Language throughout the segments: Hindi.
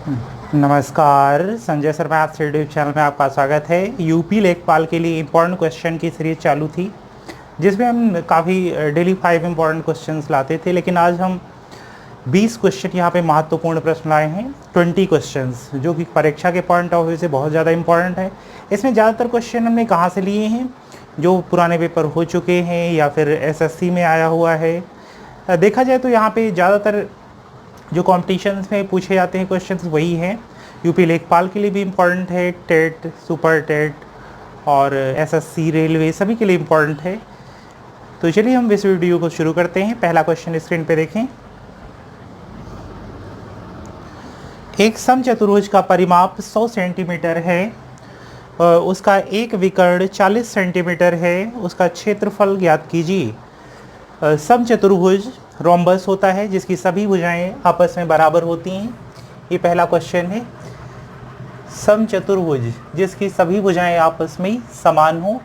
नमस्कार, Sanjay sir maths YouTube channel में आपका स्वागत है। यूपी लेखपाल के लिए इम्पोर्टेंट क्वेश्चन की सीरीज चालू थी जिसमें हम काफ़ी डेली 5 इम्पोर्टेंट क्वेश्चंस लाते थे, लेकिन आज हम 20 क्वेश्चन यहाँ पे महत्वपूर्ण प्रश्न लाए हैं। 20 क्वेश्चंस जो कि परीक्षा के पॉइंट ऑफ व्यू से बहुत ज़्यादा इंपॉर्टेंट है। इसमें ज़्यादातर क्वेश्चन हमने कहाँ से लिए हैं, जो पुराने पेपर हो चुके हैं या फिर एसएससी में आया हुआ है। देखा जाए तो यहाँ पे ज़्यादातर जो कॉम्पिटिशन्स में पूछे जाते हैं क्वेश्चंस वही हैं। यूपी लेखपाल के लिए भी इम्पॉर्टेंट है, टेट, सुपर टेट और एसएससी, रेलवे सभी के लिए इम्पॉर्टेंट है। तो चलिए हम इस वीडियो को शुरू करते हैं। पहला क्वेश्चन स्क्रीन पे देखें। एक समचतुर्भुज का परिमाप 100 सेंटीमीटर है, उसका एक विकर्ण 40 सेंटीमीटर है, उसका क्षेत्रफल ज्ञात कीजिए। समचतुर्भुज रोम्बस होता है जिसकी सभी भुजाएं आपस में बराबर होती हैं। ये पहला क्वेश्चन है। समचतुर्भुज जिसकी सभी भुजाएं आपस में समान हो,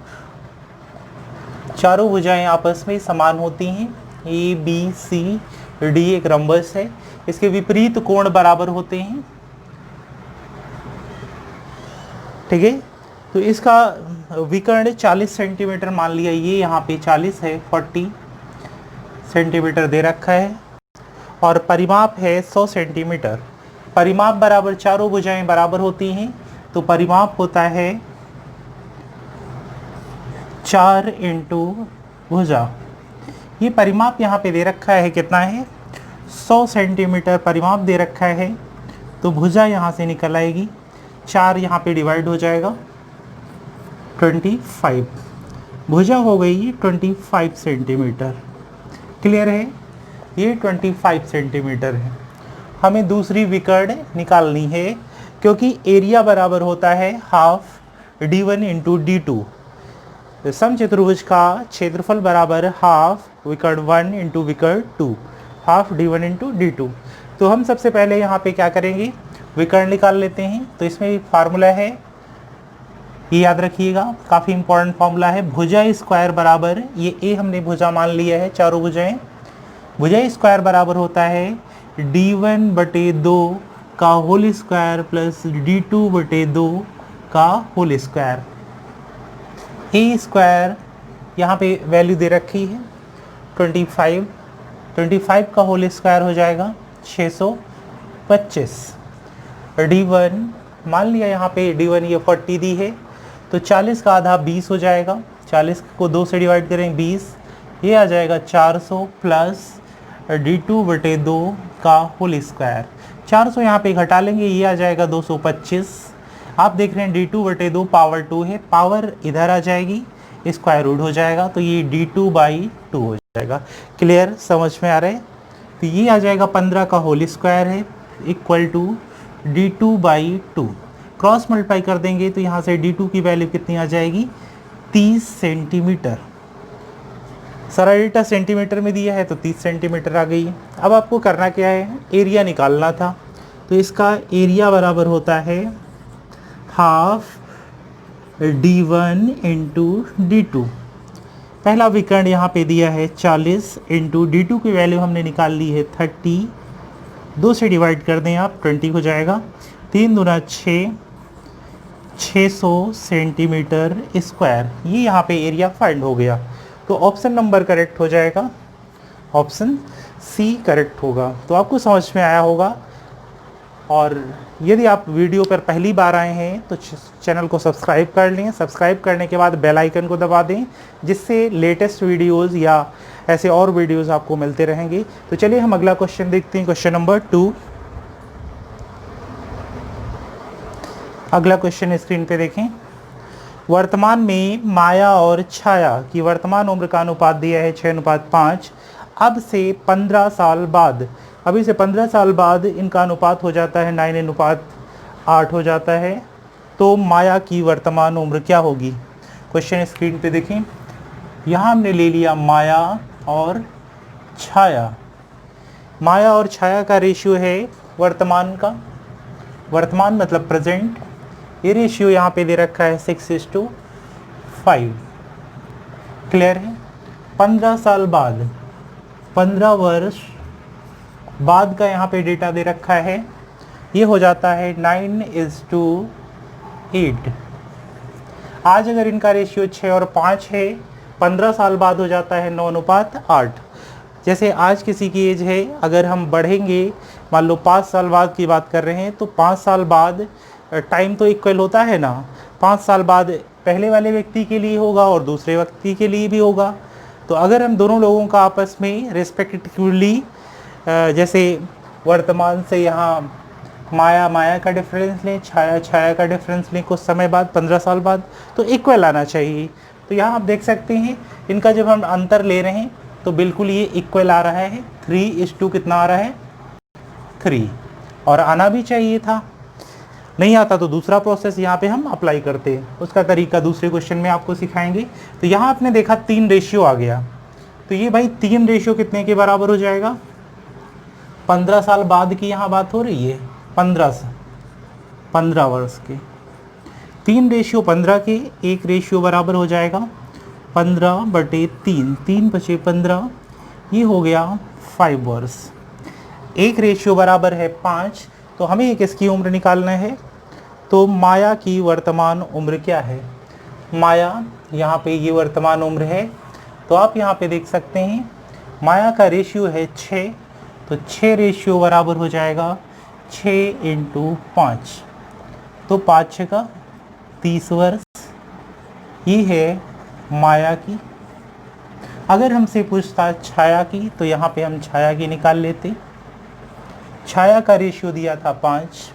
चारों भुजाएं आपस में समान होती हैं। ए बी सी डी एक रोम्बस है, इसके विपरीत कोण बराबर होते हैं। ठीक है, तो इसका विकर्ण 40 सेंटीमीटर मान लिया, ये यहाँ पे 40 है, 40 सेंटीमीटर दे रखा है और परिमाप है 100 सेंटीमीटर। परिमाप बराबर चारों भुजाएं बराबर होती हैं, तो परिमाप होता है 4 इंटू भुजा। ये परिमाप यहाँ पे दे रखा है, कितना है 100 सेंटीमीटर परिमाप दे रखा है, तो भुजा यहाँ से निकल आएगी, 4 यहाँ पे डिवाइड हो जाएगा 25, भुजा हो गई 25 सेंटीमीटर। क्लियर है, ये 25 सेंटीमीटर है। हमें दूसरी विकर्ण निकालनी है क्योंकि एरिया बराबर होता है हाफ d1 इंटू d2। समचतुर्भुज का क्षेत्रफल बराबर हाफ विकर्ण 1 इंटू विकर्ण 2, हाफ d1 इंटू d2। तो हम सबसे पहले यहाँ पे क्या करेंगे, विकर्ण निकाल लेते हैं। तो इसमें फार्मूला है, ये याद रखिएगा, काफ़ी इंपॉर्टेंट फार्मूला है। भुजा स्क्वायर बराबर, ये ए हमने भुजा मान लिया है, चारों भुजाएं। भुजा स्क्वायर बराबर होता है d1 बटे 2 का होल स्क्वायर प्लस d2 बटे 2 का होल स्क्वायर। ए स्क्वायर यहाँ पे वैल्यू दे रखी है 25 का होल स्क्वायर हो जाएगा 625। d1 मान लिया, यहाँ पे d1 ये 40 दी है, तो 40 का आधा 20 हो जाएगा, 40 को 2 से डिवाइड करें 20, ये आ जाएगा 400 प्लस d2 बटे 2 का होल स्क्वायर। 400 यहाँ पे घटा लेंगे, ये आ जाएगा 225। आप देख रहे हैं d2 बटे 2 पावर 2 है, पावर इधर आ जाएगी, स्क्वायर रूट हो जाएगा, तो ये d2 बाई 2 हो जाएगा। क्लियर, समझ में आ रहा है? तो ये आ जाएगा 15 का होल स्क्वायर है equal to d2 by 2। Cross multiply कर देंगे तो यहाँ से d2 की वैल्यू कितनी आ जाएगी, 30 सेंटीमीटर। सारा डेटा सेंटीमीटर में दिया है तो 30 सेंटीमीटर आ गई। अब आपको करना क्या है, एरिया निकालना था। तो इसका एरिया बराबर होता है हाफ d1 इंटू d2। पहला विकर्ण यहाँ पे दिया है 40 इंटू d2 की वैल्यू हमने निकाल ली है 30, 2 से डिवाइड कर दें आप, 20 हो जाएगा, 3 दूना 6, 600 सेंटीमीटर स्क्वायर। ये यहाँ पे एरिया फाइंड हो गया, तो ऑप्शन नंबर करेक्ट हो जाएगा, ऑप्शन सी करेक्ट होगा। तो आपको समझ में आया होगा। और यदि आप वीडियो पर पहली बार आए हैं तो चैनल को सब्सक्राइब कर लें। सब्सक्राइब करने के बाद बेल आइकन को दबा दें, जिससे लेटेस्ट वीडियोस या ऐसे और वीडियोस आपको मिलते रहेंगे। तो चलिए हम अगला क्वेश्चन देखते हैं, क्वेश्चन नंबर 2। अगला क्वेश्चन स्क्रीन पे देखें। वर्तमान में माया और छाया की वर्तमान उम्र का अनुपात दिया है 6:5। अब से 15 साल बाद, अभी से 15 साल बाद इनका अनुपात हो जाता है 9:8 हो जाता है। तो माया की वर्तमान उम्र क्या होगी? क्वेश्चन स्क्रीन पे देखें। यहाँ हमने ले लिया माया और छाया। माया और छाया का रेशियो है वर्तमान का, वर्तमान मतलब प्रेजेंट। ये रेशियो यहाँ पे दे रखा है 6:5। क्लियर है? 15 साल बाद, 15 वर्ष बाद का यहाँ पे डेटा दे रखा है। ये हो जाता है 9:8। आज अगर इनका रेशियो 6 और 5 है, 15 साल बाद हो जाता है 9:8। जैसे आज किसी की एज है, अगर हम बढ़ेंगे, मान लो 5 साल बाद की बात कर रहे हैं, तो 5 साल बाद टाइम तो इक्वल होता है ना, 5 साल बाद पहले वाले व्यक्ति के लिए होगा और दूसरे व्यक्ति के लिए भी होगा। तो अगर हम दोनों लोगों का आपस में रिस्पेक्टिवली, जैसे वर्तमान से यहाँ माया का डिफरेंस लें, छाया का डिफरेंस लें कुछ समय बाद, 15 साल बाद, तो इक्वल आना चाहिए। तो यहाँ आप देख सकते हैं इनका जब हम अंतर ले रहे हैं तो बिल्कुल ये इक्वल आ रहा है। 3:2 कितना आ रहा है? 3। और आना भी चाहिए था। नहीं आता तो दूसरा प्रोसेस यहाँ पे हम अप्लाई करते हैं, उसका तरीका दूसरे क्वेश्चन में आपको सिखाएंगे। तो यहाँ आपने देखा 3 रेशियो आ गया, तो ये भाई 3 रेशियो कितने के बराबर हो जाएगा? 15 साल बाद की यहाँ बात हो रही है, 15 वर्ष के। 3 रेशियो 15 के, 1 रेशियो बराबर हो जाएगा 15/3, 3 बचे 15, ये हो गया 5 वर्ष। 1 रेशियो बराबर है 5, तो हमें एक इसकी उम्र निकालना है। तो माया की वर्तमान उम्र क्या है? माया यहाँ पे ये वर्तमान उम्र है, तो आप यहाँ पे देख सकते हैं माया का रेशियो है 6, तो 6 रेशियो बराबर हो जाएगा 6 × 5, तो 5 6 का 30 वर्ष। ये है माया की। अगर हमसे पूछता छाया की, तो यहाँ पे हम छाया की निकाल लेते। छाया का रेशियो दिया था 5,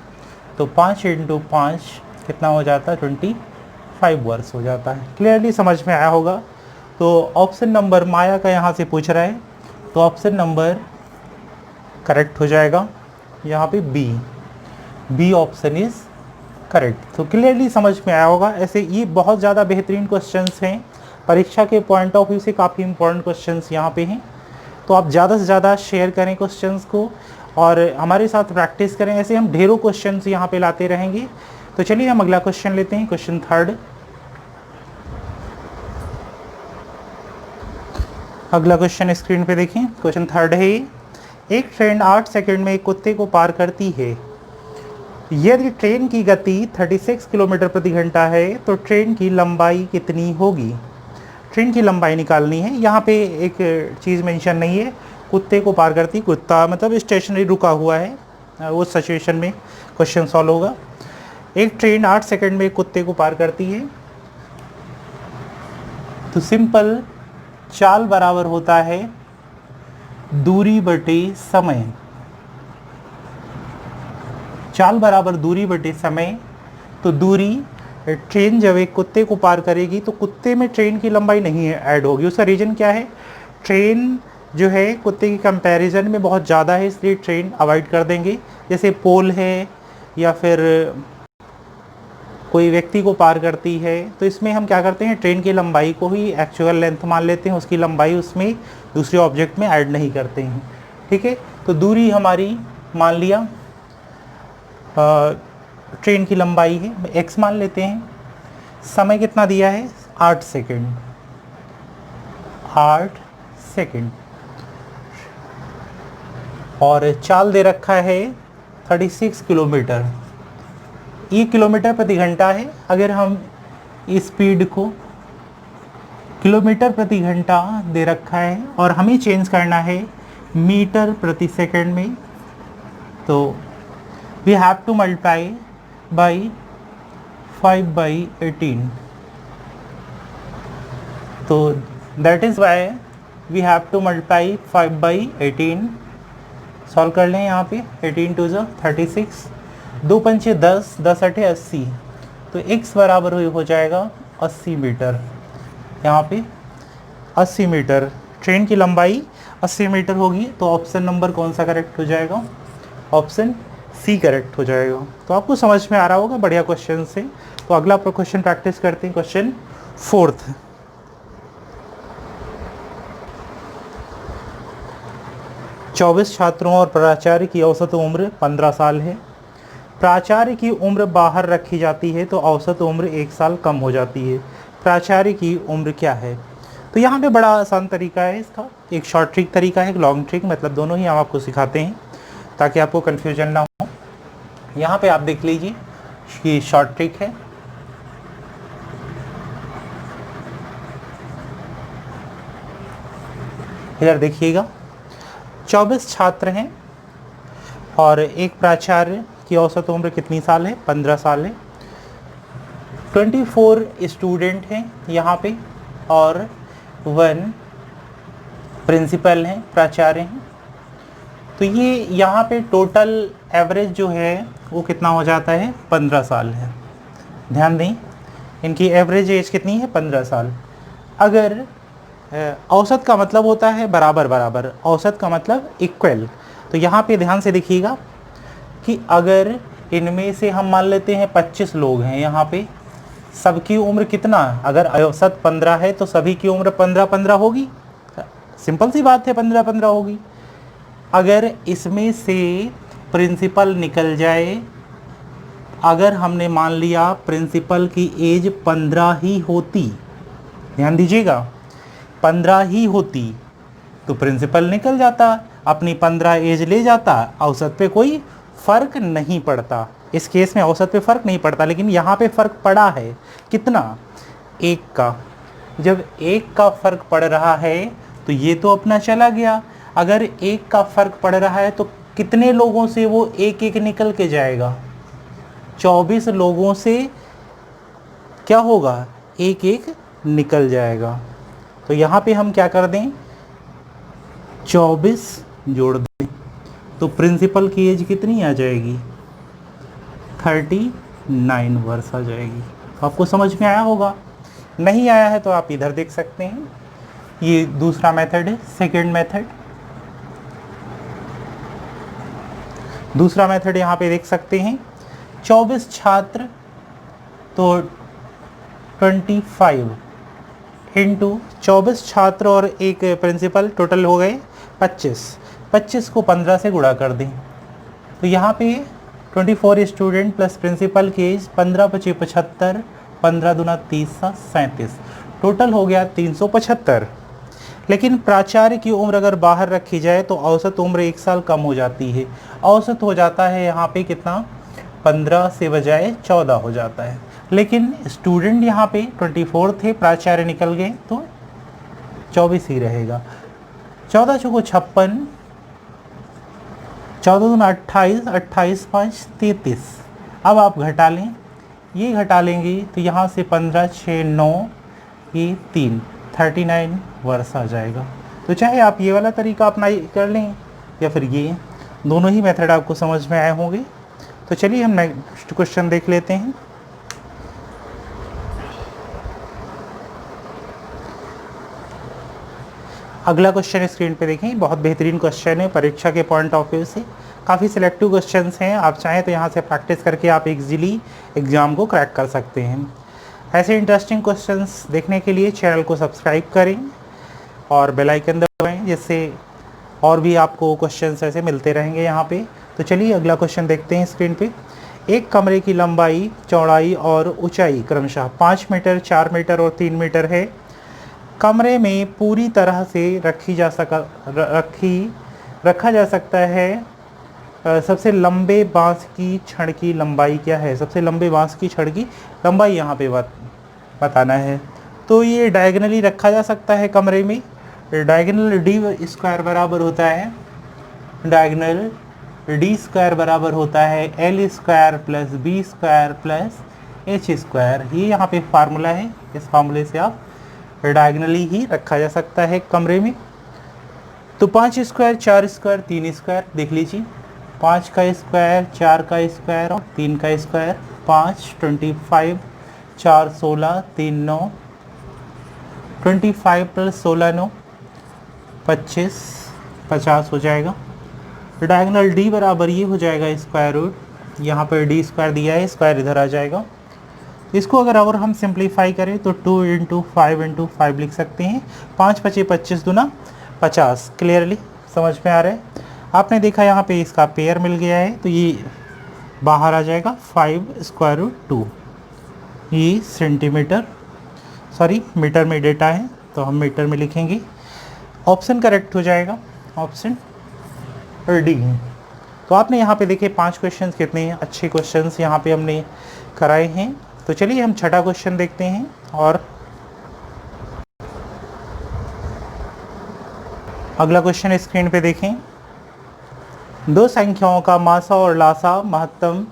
तो 5 × 5 कितना हो जाता है? 25 वर्ष हो जाता है। क्लियरली समझ में आया होगा। तो ऑप्शन नंबर माया का यहाँ से पूछ रहा है, तो ऑप्शन नंबर करेक्ट हो जाएगा यहाँ पे बी ऑप्शन इज करेक्ट। तो क्लियरली समझ में आया होगा। ऐसे ये बहुत ज़्यादा बेहतरीन क्वेश्चंस हैं, परीक्षा के पॉइंट ऑफ व्यू से काफ़ी इंपॉर्टेंट क्वेश्चंस यहाँ पे हैं। तो आप ज़्यादा से ज़्यादा शेयर करें क्वेश्चंस को और हमारे साथ प्रैक्टिस करें। ऐसे हम ढेरों क्वेश्चंस यहाँ पे लाते रहेंगे। तो चलिए हम अगला क्वेश्चन लेते हैं, क्वेश्चन 3। अगला क्वेश्चन स्क्रीन पे देखें, क्वेश्चन 3 है। एक ट्रेन 8 सेकंड में एक कुत्ते को पार करती है। यदि ट्रेन की गति 36 किलोमीटर प्रति घंटा है तो ट्रेन की लंबाई कितनी होगी? ट्रेन की लंबाई निकालनी है। यहाँ पे एक चीज़ मेंशन नहीं है, कुत्ते को पार करती, कुत्ता मतलब स्टेशनरी रुका हुआ है, वो सिचुएशन में क्वेश्चन सॉल्व होगा। एक ट्रेन 8 सेकंड में कुत्ते को पार करती है, तो सिंपल चाल बराबर होता है दूरी बटे समय। चाल बराबर दूरी बटे समय। तो दूरी, ट्रेन जब एक कुत्ते को पार करेगी तो कुत्ते में ट्रेन की लंबाई नहीं ऐड होगी। उसका रीज़न क्या है? ट्रेन जो है कुत्ते की कंपैरिजन में बहुत ज़्यादा है, इसलिए ट्रेन अवॉइड कर देंगे। जैसे पोल है या फिर कोई व्यक्ति को पार करती है, तो इसमें हम क्या करते हैं, ट्रेन की लंबाई को ही एक्चुअल लेंथ मान लेते हैं, उसकी लंबाई उसमें दूसरे ऑब्जेक्ट में ऐड नहीं करते हैं। ठीक है, तो दूरी हमारी मान लिया ट्रेन की लंबाई है, x मान लेते हैं। समय कितना दिया है? 8 सेकंड। 8 सेकंड। और चाल दे रखा है 36 किलोमीटर। ये किलोमीटर प्रति घंटा है। अगर हम स्पीड को किलोमीटर प्रति घंटा दे रखा है और हमें चेंज करना है मीटर प्रति सेकंड में, तो we have to multiply by 5/18. तो that is why we have to multiply 5/18. Solve कर लें यहाँ पे। 18 2 36, 2 पंचे 10, 10 8 80, तो x बराबर हो जाएगा 80 मीटर। यहाँ पे 80 मीटर ट्रेन की लंबाई 80 मीटर होगी, तो ऑप्शन नंबर कौन सा करेक्ट हो जाएगा? ऑप्शन सी करेक्ट हो जाएगा। तो आपको समझ में आ रहा होगा बढ़िया क्वेश्चन से। तो अगला क्वेश्चन प्रैक्टिस करते हैं, क्वेश्चन 4। 24 छात्रों और प्राचार्य की औसत उम्र 15 साल है। प्राचार्य की उम्र बाहर रखी जाती है तो औसत उम्र 1 साल कम हो जाती है। प्राचार्य की उम्र क्या है? तो यहाँ पे बड़ा आसान तरीका है इसका, एक शॉर्ट ट्रिक तरीका है, एक लॉन्ग ट्रिक, मतलब दोनों ही हम आपको सिखाते हैं ताकि आपको कन्फ्यूजन ना हो। यहाँ पे आप देख लीजिए, ये शॉर्ट ट्रिक है। इधर देखिएगा, 24 छात्र हैं और एक प्राचार्य की औसत उम्र कितनी साल है? 15 साल है। 24 स्टूडेंट हैं यहाँ पे और 1 प्रिंसिपल हैं, प्राचार्य हैं। तो ये यहाँ पे टोटल एवरेज जो है वो कितना हो जाता है? 15 साल है। ध्यान दें, इनकी एवरेज एज कितनी है? 15 साल। अगर औसत का मतलब होता है बराबर बराबर, औसत का मतलब इक्वल। तो यहाँ पे ध्यान से देखिएगा कि अगर इनमें से हम मान लेते हैं 25 लोग हैं यहाँ पे, सबकी उम्र कितना? अगर औसत 15 है तो सभी की उम्र 15-15 होगी। सिंपल सी बात है, 15-15 होगी। अगर इसमें से प्रिंसिपल निकल जाए, अगर हमने मान लिया प्रिंसिपल की एज 15 ही होती, ध्यान दीजिएगा, 15 ही होती तो प्रिंसिपल निकल जाता, अपनी 15 एज ले जाता, औसत पे कोई फ़र्क नहीं पड़ता। इस केस में औसत पे फ़र्क नहीं पड़ता, लेकिन यहाँ पे फ़र्क पड़ा है। कितना? 1 का। जब 1 का फ़र्क पड़ रहा है तो ये तो अपना चला गया। अगर 1 का फ़र्क पड़ रहा है तो कितने लोगों से वो 1-1 निकल के जाएगा? 24 लोगों से क्या होगा? 1-1 निकल जाएगा। तो यहाँ पे हम क्या कर दें? 24 जोड़ दें तो प्रिंसिपल की एज कितनी आ जाएगी? 39 वर्ष आ जाएगी। आपको समझ में आया होगा। नहीं आया है तो आप इधर देख सकते हैं, ये दूसरा मेथड है, सेकंड मेथड। दूसरा मेथड यहाँ पे देख सकते हैं, 24 छात्र तो 25 इंटू 24 छात्र और एक प्रिंसिपल, टोटल हो गए 25। 25 को 15 से गुणा कर दें तो यहाँ पे 24 स्टूडेंट प्लस प्रिंसिपल की एज 15-25 75, 15 दूना 30 37, टोटल हो गया 375। लेकिन प्राचार्य की उम्र अगर बाहर रखी जाए तो औसत उम्र 1 साल कम हो जाती है। औसत हो जाता है यहाँ पे कितना? 15 से बजाय 14 हो जाता है। लेकिन स्टूडेंट यहाँ पे 24 थे, प्राचार्य निकल गए तो 24 ही रहेगा। 14 चौको 56, 14 दूना 28, 28 5 33। अब आप घटा लें, ये घटा लेंगे तो यहाँ से 15 6 9, ये 3, 39 वर्ष आ जाएगा। तो चाहे आप ये वाला तरीका अपना कर लें या फिर ये, दोनों ही मेथड आपको समझ में आए होंगे। तो चलिए हम नेक्स्ट क्वेश्चन देख लेते हैं। अगला क्वेश्चन स्क्रीन पे देखें, बहुत बेहतरीन क्वेश्चन है परीक्षा के पॉइंट ऑफ व्यू से। काफ़ी सिलेक्टिव क्वेश्चंस हैं, आप चाहें तो यहाँ से प्रैक्टिस करके आप इजीली एग्ज़ाम को क्रैक कर सकते हैं। ऐसे इंटरेस्टिंग क्वेश्चंस देखने के लिए चैनल को सब्सक्राइब करें और बेल आइकन दबाएं, जिससे और भी आपको क्वेश्चंस ऐसे मिलते रहेंगे यहाँ पे। तो चलिए अगला क्वेश्चन देखते हैं स्क्रीन पे। एक कमरे की लंबाई, चौड़ाई और ऊंचाई क्रमशः 5 मीटर, 4 मीटर और 3 मीटर है। कमरे में पूरी तरह से रखा जा सकता है। सबसे लंबे बांस की छड़ की लंबाई क्या है? सबसे लंबे बांस की छड़ की लंबाई यहाँ पे बताना है। तो ये डायगनली रखा जा सकता है कमरे में। डायगनल डी स्क्वायर बराबर होता है, डायगनल डी स्क्वायर बराबर होता है L square plus B square plus H square. ये यहाँ पे फार्मूला है, इस फार्मूले से आप डायगनली ही रखा जा सकता है कमरे में। तो 5 स्क्वायर, 4 स्क्वायर, 3 स्क्वायर देख लीजिए। 5 का स्क्वायर, 4 का स्क्वायर और 3 का स्क्वायर। 5 25, 4 16, 3 9, 25 प्लस 16 9 25, 50 हो जाएगा। डायगनल डी बराबर ये हो जाएगा स्क्वायर रूट, यहाँ पर डी स्क्वायर दिया है, स्क्वायर इधर आ जाएगा। इसको अगर और हम सिंप्लीफाई करें तो 2 × 5 × 5 लिख सकते हैं। 5 25 25 दूना 50। क्लियरली समझ में आ रहा है? आपने देखा यहाँ पे इसका पेयर मिल गया है तो ये बाहर आ जाएगा 5 स्क्वायर रूट 2। ये सेंटीमीटर, सॉरी मीटर में डेटा है तो हम मीटर में लिखेंगे। ऑप्शन करेक्ट हो जाएगा, ऑप्शन डी। तो आपने यहाँ पे देखिए 5 क्वेश्चंस कितने अच्छे क्वेश्चंस यहाँ पे हमने कराए हैं। तो चलिए हम छठा क्वेश्चन देखते हैं। और अगला क्वेश्चन स्क्रीन पे देखें। दो संख्याओं का मासा और लासा महत्तम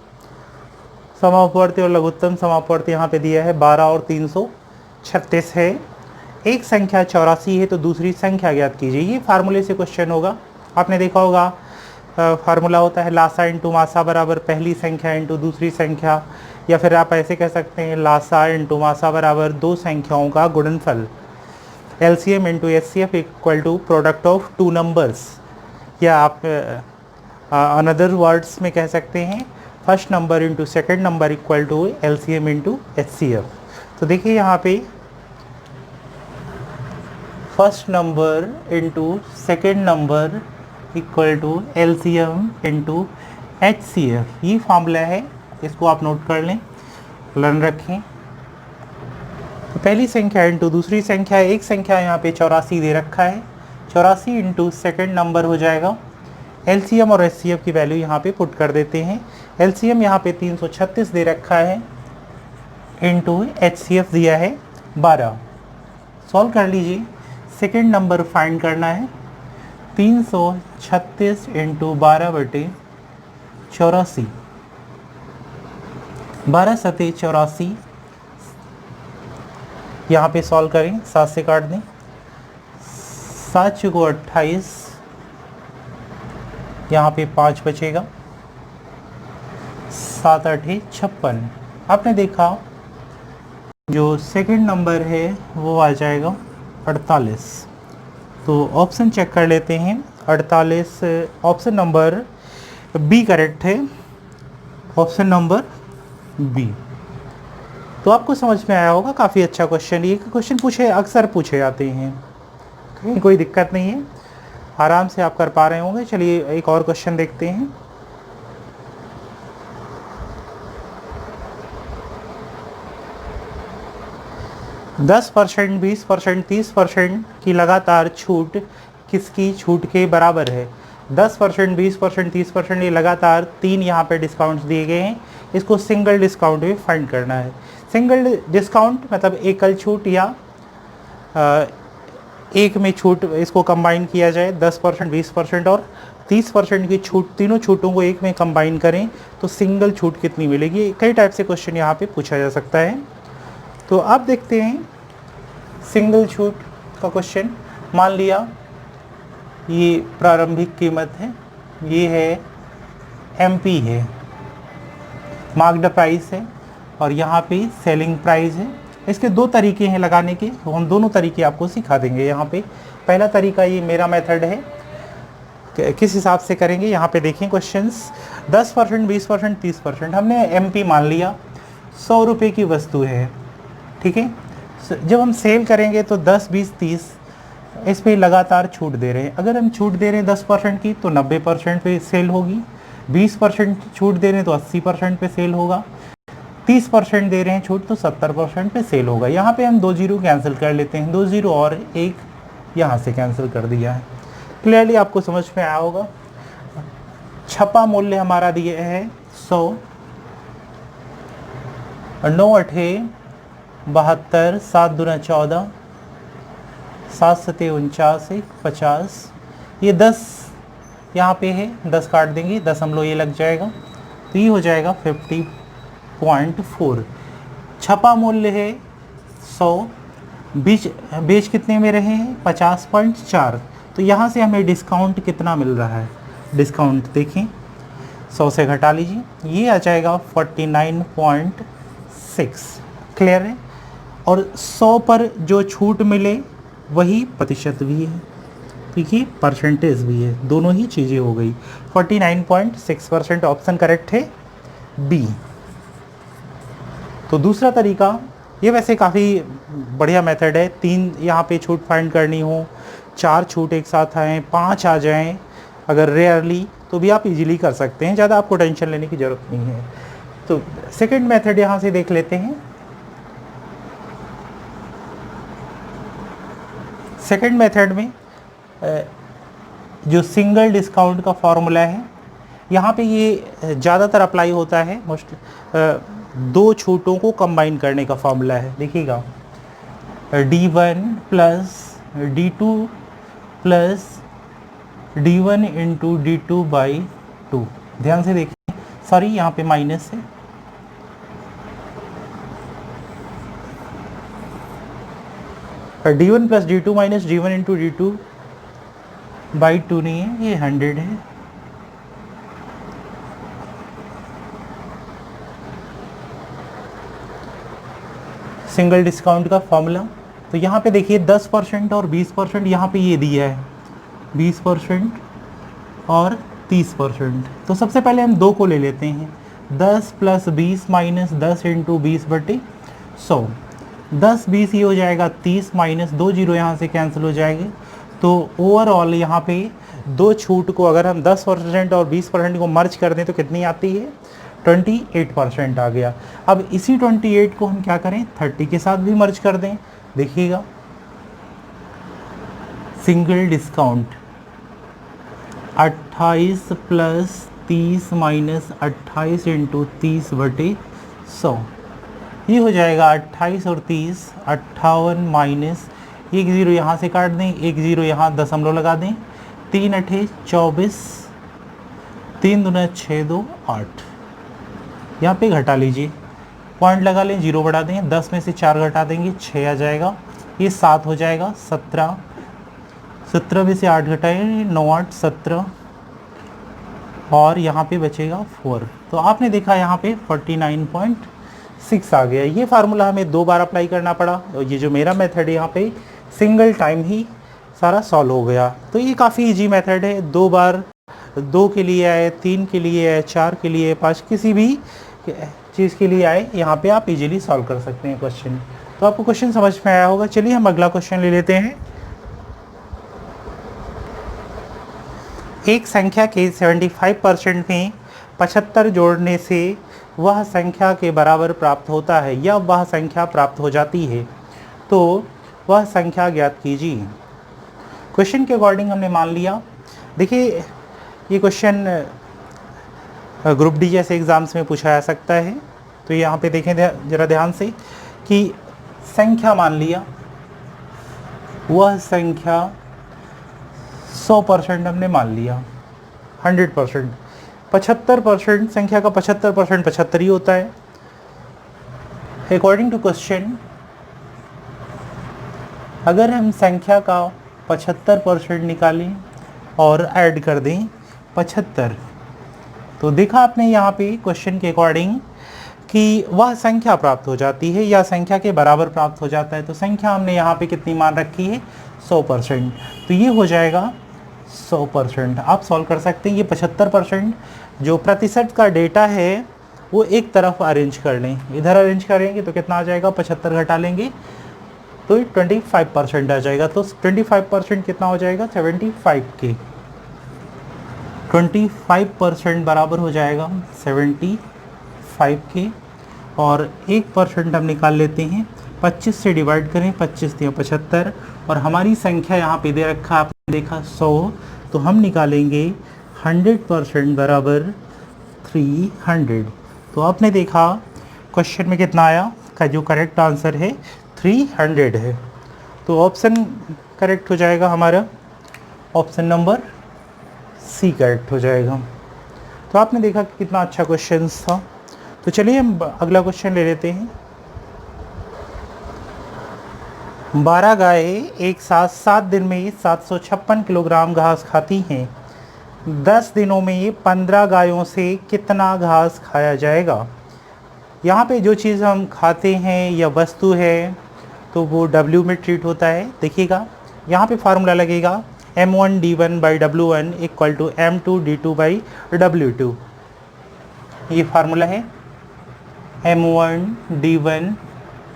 समापवर्ती और लघुत्तम समापवर्ती यहाँ पे दिया है 12 और 336 है। एक संख्या 84 है तो दूसरी संख्या ज्ञात कीजिए। ये फार्मूले से क्वेश्चन होगा। आपने देखा होगा फार्मूला होता है लासा इंटू मासा बराबर पहली संख्या इंटू दूसरी संख्या, या फिर आप ऐसे कह सकते हैं लासा इंटू मासा बराबर दो संख्याओं का गुणनफल। LCM into HCF equal to product of two numbers, या आप अनदर वर्ड्स में कह सकते हैं first number into second number equal to LCM into HCF। तो देखिए यहाँ पे first number into second number equal to LCM into HCF, ये फॉर्मूला है, इसको आप नोट कर लें, लर्न रखें। तो पहली संख्या इंटू दूसरी संख्या, एक संख्या यहाँ पे 84 दे रखा है, 84 इंटू सेकेंड नंबर हो जाएगा। LCM और HCF की वैल्यू यहाँ पे पुट कर देते हैं। LCM यहाँ पे 336 दे रखा है इंटू HCF दिया है 12। सॉल्व कर लीजिए। सेकेंड नंबर फाइंड करना है, 336 इंटू 12/84, 12 सते 84। यहाँ पे सॉल्व करें, 7 से काट दें, 7 चौको 28, यहाँ पे 5 बचेगा, 7 8 56। आपने देखा जो सेकंड नंबर है वो आ जाएगा 48। तो ऑप्शन चेक कर लेते हैं। 48 ऑप्शन नंबर बी करेक्ट है, ऑप्शन नंबर बी। तो आपको समझ में आया होगा, काफ़ी अच्छा क्वेश्चन। ये क्वेश्चन अक्सर पूछे जाते हैं, कहीं कोई दिक्कत नहीं है, आराम से आप कर पा रहे होंगे। चलिए एक और क्वेश्चन देखते हैं। दस 10%, 20%, 30% की लगातार छूट किसकी छूट के बराबर है? 10%, 20%, 30% ये लगातार 3 यहाँ पे डिस्काउंट्स दिए गए हैं। इसको सिंगल डिस्काउंट में फाइंड करना है। सिंगल डिस्काउंट मतलब एकल छूट या एक में छूट, इसको कंबाइन किया जाए। 10%, 20% और 30% की छूट, तीनों छूटों को एक में कंबाइन करें तो सिंगल छूट कितनी मिलेगी। कई टाइप से क्वेश्चन यहाँ पे पूछा जा सकता है। तो आप देखते हैं सिंगल छूट का क्वेश्चन। मान लिया ये प्रारंभिक कीमत है, ये है MP है, मार्क्ड प्राइस है, और यहाँ पे सेलिंग प्राइस है। इसके दो तरीके हैं लगाने के, तो हम दोनों तरीके आपको सिखा देंगे यहाँ पे। पहला तरीका ये मेरा मेथड है, किस हिसाब से करेंगे यहाँ पे देखें क्वेश्चंस। 10%, 20%, 30%, हमने MP मान लिया। 100 रुपये की वस्तु है, ठीक है। जब हम सेल करेंगे तो 10, 20, 30 इस पे लगातार छूट दे रहे हैं। अगर हम छूट दे रहे हैं 10% की तो 90% पे सेल होगी। 20% छूट दे रहे हैं तो 80% पे सेल होगा। 30% दे रहे हैं छूट तो 70% पे सेल होगा। यहाँ पे हम 2 जीरो कैंसिल कर लेते हैं, 2 जीरो और 1 यहाँ से कैंसिल कर दिया है। क्लियरली आपको समझ में आया होगा। छपा मूल्य हमारा दिया है 100, 9 8 72, 7 दूना 14, 7 सते 49, 50। ये 10 यहाँ पे है, 10 काट देंगे, 10 हम लोग ये लग जाएगा, तो ये हो जाएगा 50.4। छपा मूल्य है 100, बेच कितने में रहे हैं? 50.4। तो यहाँ से हमें डिस्काउंट कितना मिल रहा है? डिस्काउंट देखें, 100 से घटा लीजिए, ये आ जाएगा 49.6। क्लियर है। और 100 पर जो छूट मिले वही प्रतिशत भी है, ठीक है, परसेंटेज भी है, दोनों ही चीज़ें हो गई। 49.6% ऑप्शन करेक्ट है बी। तो दूसरा तरीका, ये वैसे काफ़ी बढ़िया मेथड है। 3 यहाँ पे छूट फाइंड करनी हो, 4 छूट एक साथ आएँ, 5 आ जाएं, अगर रेयरली, तो भी आप इजीली कर सकते हैं, ज़्यादा आपको टेंशन लेने की ज़रूरत नहीं है। तो सेकंड मेथड यहाँ से देख लेते हैं। सेकंड मेथड में जो सिंगल डिस्काउंट का फॉर्मूला है, यहाँ पे ये ज़्यादातर अप्लाई होता है मोस्ट, दो छूटों को कंबाइन करने का फॉर्मूला है। देखिएगा d1 plus d2 plus d1 into d2 by 2। ध्यान से देखिए, सॉरी यहाँ पे माइनस है, d1 plus d2 minus d1 into d2 by 2 नहीं है, ये 100 है। सिंगल डिस्काउंट का फॉर्मूला, तो यहाँ पे देखिए 10% और 20%, यहाँ पे ये दिया है 20% और 30%। तो सबसे पहले हम दो को ले लेते हैं, 10 प्लस 20 माइनस 10 इंटू 20/100। 10 20 ये हो जाएगा 30 माइनस 2 जीरो यहाँ से कैंसिल हो जाएंगे। तो ओवरऑल यहाँ पे दो छूट को अगर हम 10% और 20% को मर्ज कर दें तो कितनी आती है, 28% आ गया। अब इसी 28 को हम क्या करें, 30 के साथ भी मर्ज कर दें। देखिएगा single discount 28 plus 30 minus 28 into 30/100, ये हो जाएगा 28 और 30 58 माइनस एक ज़ीरो यहाँ से काट दें, एक ज़ीरो यहाँ दशमलव लगा दें, 3 अठे 24, 3 दूना 6 2 8, यहाँ पे घटा लीजिए, पॉइंट लगा लें, जीरो बढ़ा दें, 10 में से 4 घटा देंगे 6 आ जाएगा, ये 7 हो जाएगा, 17 17 में से 8 घटाएँ 9 8 17 और यहाँ पे बचेगा 4। तो आपने देखा यहाँ पे 49.6 आ गया। ये फार्मूला हमें 2 बार अप्लाई करना पड़ा और ये जो मेरा मेथड है यहाँ पे सिंगल टाइम ही सारा सॉल्व हो गया। तो ये काफ़ी इजी मेथड है, 2 बार, 2 के लिए आए, 3 के लिए आए, 4 के लिए, 5 किसी भी चीज़ के लिए आए, यहाँ पे आप इजीली सॉल्व कर सकते हैं क्वेश्चन। तो आपको क्वेश्चन समझ में आया होगा। चलिए हम अगला क्वेश्चन ले लेते हैं। एक संख्या के 75% में 75 जोड़ने से वह संख्या के बराबर प्राप्त होता है या वह संख्या प्राप्त हो जाती है, तो वह संख्या ज्ञात कीजिए। क्वेश्चन के अकॉर्डिंग हमने मान लिया। देखिए ये क्वेश्चन ग्रुप डी जैसे एग्ज़ाम्स में पूछा जा सकता है। तो यहाँ पे देखें ज़रा ध्यान से कि संख्या मान लिया, वह संख्या 100% हमने मान लिया, 100%। 75% संख्या का 75% 75 ही होता है। अकॉर्डिंग टू क्वेश्चन अगर हम संख्या का 75% निकालें और ऐड कर दें 75, तो देखा आपने यहाँ पे क्वेश्चन के अकॉर्डिंग कि वह संख्या प्राप्त हो जाती है या संख्या के बराबर प्राप्त हो जाता है। तो संख्या हमने यहाँ पे कितनी मान रखी है, 100%। तो ये हो जाएगा 100%। आप सॉल्व कर सकते हैं। ये 75% जो प्रतिशत का डेटा है वो एक तरफ अरेंज कर लें, इधर अरेंज करेंगे तो कितना आ जाएगा, 75 घटा लेंगे तो 25% आ जाएगा। तो 25% कितना हो जाएगा, 75 के 25% बराबर हो जाएगा 75 के, और 1% हम निकाल लेते हैं, 25 से डिवाइड करें, 25 दिया 75, और हमारी संख्या यहाँ पे दे रखा आपने देखा 100, तो हम निकालेंगे 100% बराबर 300। तो आपने देखा क्वेश्चन में कितना आया, का जो करेक्ट आंसर है 300 है। तो ऑप्शन करेक्ट हो जाएगा हमारा, ऑप्शन नंबर सी करेक्ट हो जाएगा। तो आपने देखा कि कितना अच्छा क्वेश्चन था। तो चलिए हम अगला क्वेश्चन ले लेते हैं। 12 गायें एक साथ 7 दिन में 756 किलोग्राम घास खाती हैं। 10 दिनों में 15 गायों से कितना घास खाया जाएगा। यहाँ पे जो चीज़ हम खाते हैं या वस्तु है तो वो W में ट्रीट होता है। देखिएगा यहाँ पे फार्मूला लगेगा M1 D1 by W1 equal to M2 D2 by W2। ये फार्मूला है M1 D1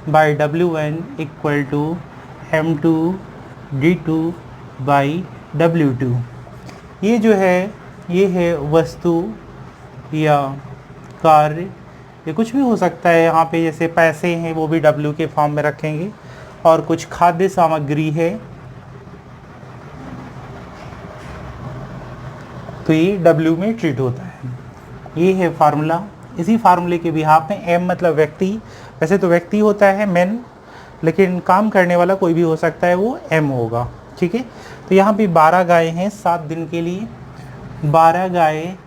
by W1 equal to M2 D2 by W2। ये जो है ये है वस्तु या कार्य, ये कुछ भी हो सकता है। यहाँ पे जैसे पैसे हैं वो भी W के फॉर्म में रखेंगे, और कुछ खाद्य सामग्री है तो ये W में ट्रीट होता है। ये है फार्मूला। इसी फार्मूले के बिहाफ में एम मतलब व्यक्ति, वैसे तो व्यक्ति होता है मेन, लेकिन काम करने वाला कोई भी हो सकता है, वो एम होगा। ठीक है, तो यहाँ पे 12 गाय हैं 7 दिन के लिए। 12 गाय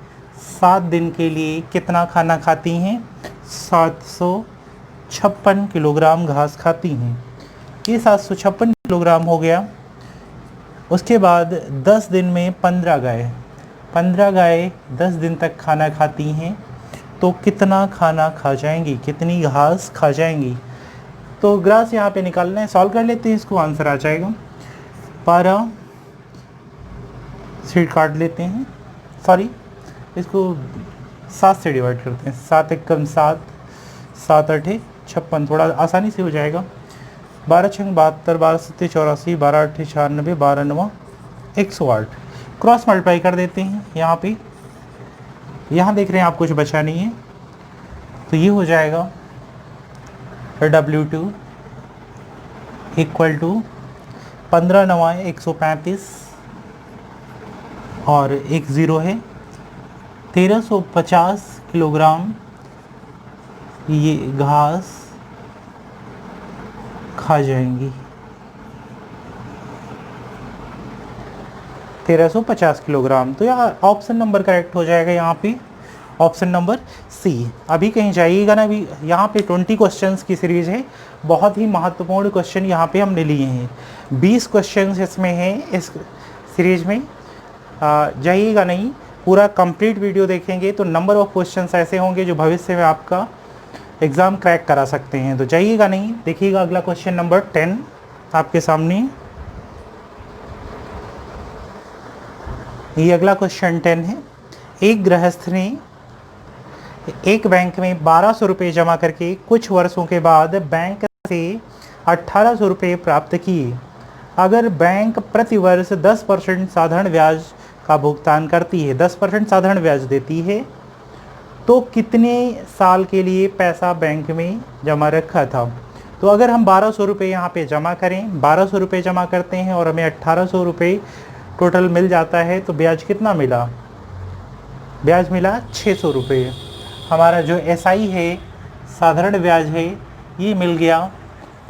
7 दिन के लिए कितना खाना खाती हैं? 756 किलोग्राम घास खाती हैं। ये 756 किलोग्राम हो गया। उसके बाद 10 दिन में 15 गाय 10 दिन तक खाना खाती हैं, तो कितना खाना खा जाएंगी, कितनी घास खा जाएंगी? तो ग्रास यहाँ पे निकालना है, सॉल्व कर लेते हैं, इसको आंसर आ जाएगा। 12 से काट लेते हैं, सॉरी इसको 7 से डिवाइड करते हैं। 7 एकम 7, 7 8 56, थोड़ा आसानी से हो जाएगा। 12 6 72, 12 7 84, 12 8 96, 12 9 108। क्रॉस मल्टीप्लाई कर देते हैं यहाँ पे। यहाँ देख रहे हैं आप कुछ बचा नहीं है, तो ये हो जाएगा W2 इक्वल टू 15 9 135 और 1 0 है 1350 किलोग्राम ये घास खा जाएंगी। 1350 किलोग्राम। तो यार ऑप्शन नंबर करेक्ट हो जाएगा यहाँ पे, ऑप्शन नंबर सी। अभी कहीं जाइएगा ना, अभी यहाँ पे 20 क्वेश्चंस की सीरीज है, बहुत ही महत्वपूर्ण क्वेश्चन यहाँ पे हमने लिए हैं। 20 क्वेश्चंस इसमें हैं इस सीरीज में। जाइएगा नहीं, पूरा कंप्लीट वीडियो देखेंगे तो नंबर ऑफ क्वेश्चंस ऐसे होंगे जो भविष्य में आपका एग्ज़ाम क्रैक करा सकते हैं। तो जाइएगा नहीं, देखिएगा अगला क्वेश्चन नंबर 10 आपके सामने। ये अगला क्वेश्चन 10 है। एक गृहस्थ ने एक बैंक में 1200 रुपये जमा करके कुछ वर्षों के बाद बैंक से 1800 रुपये प्राप्त किए। अगर बैंक प्रति वर्ष 10% साधारण ब्याज का भुगतान करती है, 10% साधारण ब्याज देती है, तो कितने साल के लिए पैसा बैंक में जमा रखा था? तो अगर हम 1200 रुपये यहाँ पे जमा करें, 1200 रुपये जमा करते हैं और हमें 1800 रुपये टोटल मिल जाता है, तो ब्याज कितना मिला? ब्याज मिला 600 रुपये। हमारा जो SI है, साधारण ब्याज है, ये मिल गया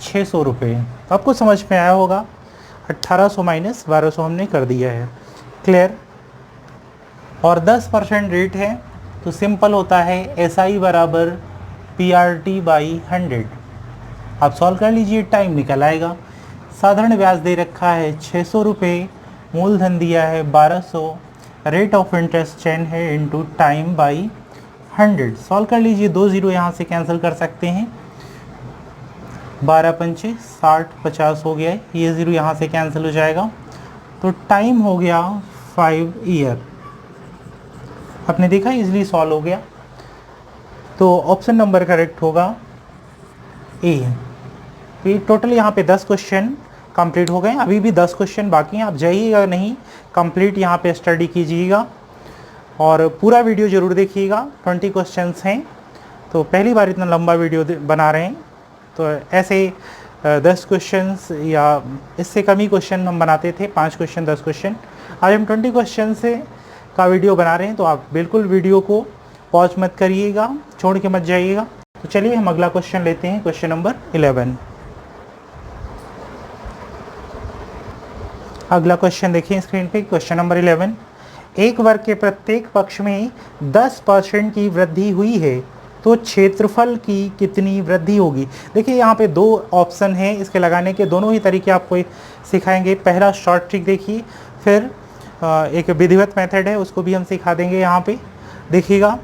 600 रुपये। तो आपको समझ में आया होगा, 1800 माइनस 1200 हमने कर दिया है। क्लियर? और 10% रेट है, तो सिंपल होता है SI बराबर PRT बाई 100। आप सॉल्व कर लीजिए, टाइम निकल आएगा। साधारण ब्याज दे रखा है 600 रुपये, मूलधन दिया है 1200, रेट ऑफ इंटरेस्ट 10 है इंटू टाइम बाई 100। सॉल्व कर लीजिए, 2 0 यहाँ से कैंसिल कर सकते हैं। 12 पंचे 60 50 हो गया है, ये 0 यहाँ से कैंसिल हो जाएगा। तो टाइम हो गया 5 ईयर। आपने देखा इजीली सॉल्व हो गया। तो ऑप्शन नंबर करेक्ट होगा ए। तो ये टोटल यहाँ पे 10 क्वेश्चन कंप्लीट हो गए। अभी भी 10 क्वेश्चन बाकी हैं, आप जाइएगा नहीं, कंप्लीट यहाँ पे स्टडी कीजिएगा और पूरा वीडियो ज़रूर देखिएगा। 20 क्वेश्चंस हैं, तो पहली बार इतना लंबा वीडियो बना रहे हैं। तो ऐसे 10 क्वेश्चंस या इससे कम ही क्वेश्चन हम बनाते थे, 5 क्वेश्चन 10 क्वेश्चन। आज हम 20 क्वेश्चन से का वीडियो बना रहे हैं, तो आप बिल्कुल वीडियो को पॉज मत करिएगा, छोड़ के मत जाइएगा। तो चलिए हम अगला क्वेश्चन लेते हैं, क्वेश्चन नंबर 11। अगला क्वेश्चन देखिए स्क्रीन पे, क्वेश्चन नंबर 11। एक वर्ग के प्रत्येक पक्ष में 10% की वृद्धि हुई है, तो क्षेत्रफल की कितनी वृद्धि होगी? देखिए यहाँ पे 2 ऑप्शन हैं इसके लगाने के, दोनों ही तरीके आपको सिखाएंगे। पहला शॉर्ट ट्रिक देखिए, फिर एक विधिवत मेथड है उसको भी हम सिखा देंगे। यहाँ पे देखिएगा,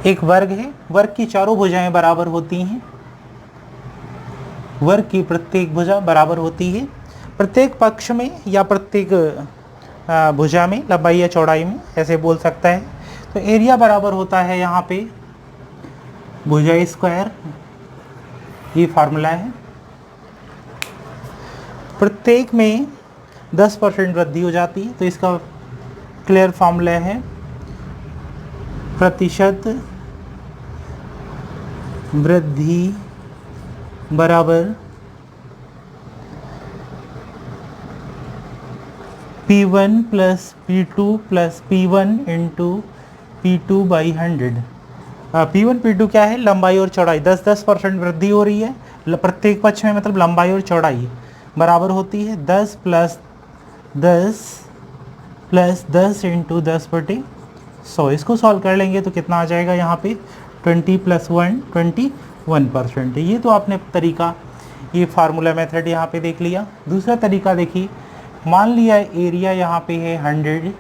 एक वर्ग है, वर्ग की चारों भुजाएं बराबर होती हैं, वर्ग की प्रत्येक भुजा बराबर होती है। प्रत्येक पक्ष में या प्रत्येक भुजा में, लंबाई या चौड़ाई में, ऐसे बोल सकता है। तो एरिया बराबर होता है यहाँ पे भुजा स्क्वायर, ये फार्मूला है। प्रत्येक में 10% वृद्धि हो जाती है, तो इसका क्लियर फार्मूला है प्रतिशत वृद्धि बराबर P1 plus P2 plus P1 into P2 by 100। P1 P2 क्या है, लंबाई और चौड़ाई, 10-10% वृद्धि हो रही है प्रत्येक पक्ष में, मतलब लंबाई और चौड़ाई बराबर होती है 10 प्लस 10 इंटू 10/100। इसको सॉल्व कर लेंगे तो कितना आ जाएगा यहाँ पे 20 प्लस 1 21%। ये तो आपने तरीका, ये फार्मूला मेथड यहाँ पे देख लिया। दूसरा तरीका देखिए, मान लिया एरिया यहाँ पे है 100,